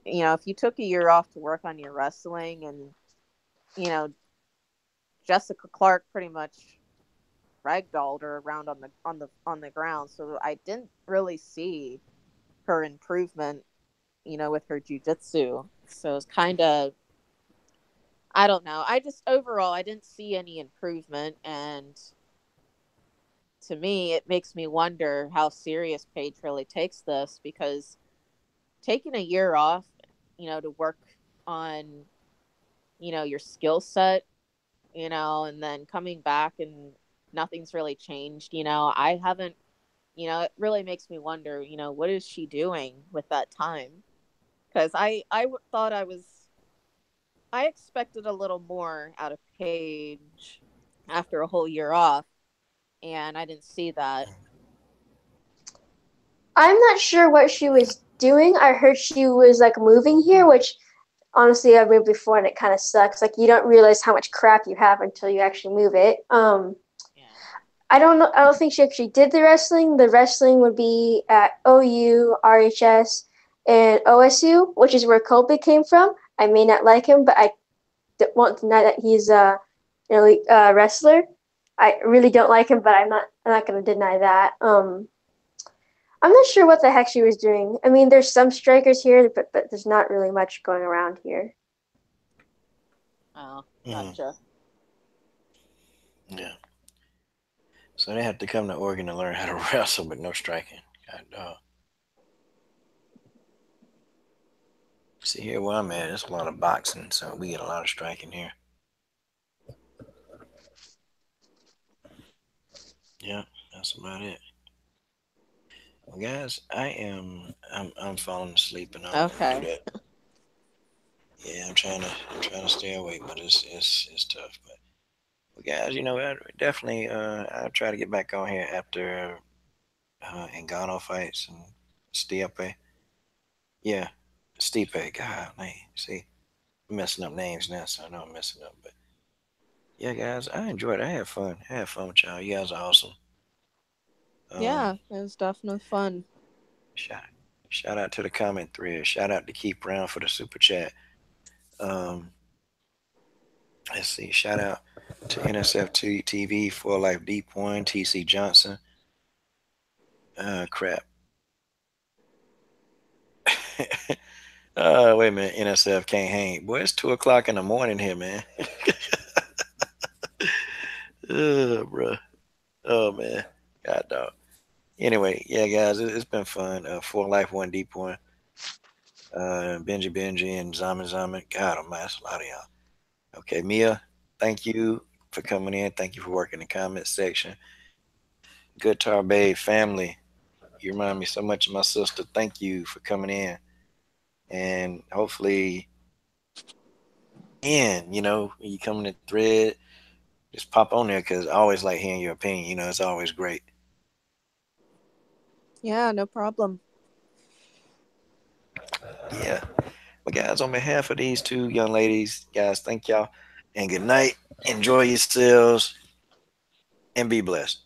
if you took a year off to work on your wrestling, and you know, Jessica Clark pretty much ragdolled her around on the ground. So I didn't really see her improvement, with her jujitsu. So it's kind of, I don't know. I just overall I didn't see any improvement, and to me it makes me wonder how serious Paige really takes this, because taking a year off, to work on, your skill set, and then coming back and nothing's really changed. I haven't, it really makes me wonder, what is she doing with that time? Because thought I expected a little more out of Paige after a whole year off, and I didn't see that. I'm not sure what she was doing. I heard she was like moving here, which honestly I've moved before and it kind of sucks. Like you don't realize how much crap you have until you actually move it. Yeah. I don't know. I don't think she actually did the wrestling. The wrestling would be at OU, RHS, and OSU, which is where Colby came from. I may not like him, but I won't deny that he's an elite wrestler. I really don't like him, but I'm not going to deny that. I'm not sure what the heck she was doing. I mean, there's some strikers here, but there's not really much going around here. Oh, Mm, gotcha. yeah. So they have to come to Oregon to learn how to wrestle, but no striking. God dog. See here where I'm at, there's a lot of boxing, so we get a lot of striking here. Yeah, that's about it. Well, guys, I'm falling asleep, and I don't want to do Okay. that. Yeah, I'm trying to stay awake, but it's tough. But well, guys, I definitely I'll try to get back on here after Ngannou fights and Stipe. Yeah, Stipe. God, man, see, I'm messing up names now, so I know I'm messing up. But yeah, guys, I enjoyed it. I had fun. I had fun with y'all. You guys are awesome. Um, Yeah, it was definitely fun. shout shout out to the comment thread. Shout out to Keep Brown for the super chat. Um, let's see. Shout out to NSF2 TV for Life Deep One, TC Johnson. Crap. Wait a minute. NSF can't hang. Boy, it's 2 o'clock in the morning here, man. Bruh. Oh man. God dog. Anyway, yeah, guys, it's been fun. For Life One Deep One. Benji and Zaman. God almighty, that's a lot of y'all. Okay, Mia, thank you for coming in. Thank you for working the comment section. Good Tar Babe family. You remind me so much of my sister. Thank you for coming in. And hopefully, when you come in the thread, just pop on there because I always like hearing your opinion. It's always great. Yeah, no problem. Yeah. But guys, on behalf of these two young ladies, guys, thank y'all and good night. Enjoy yourselves and be blessed.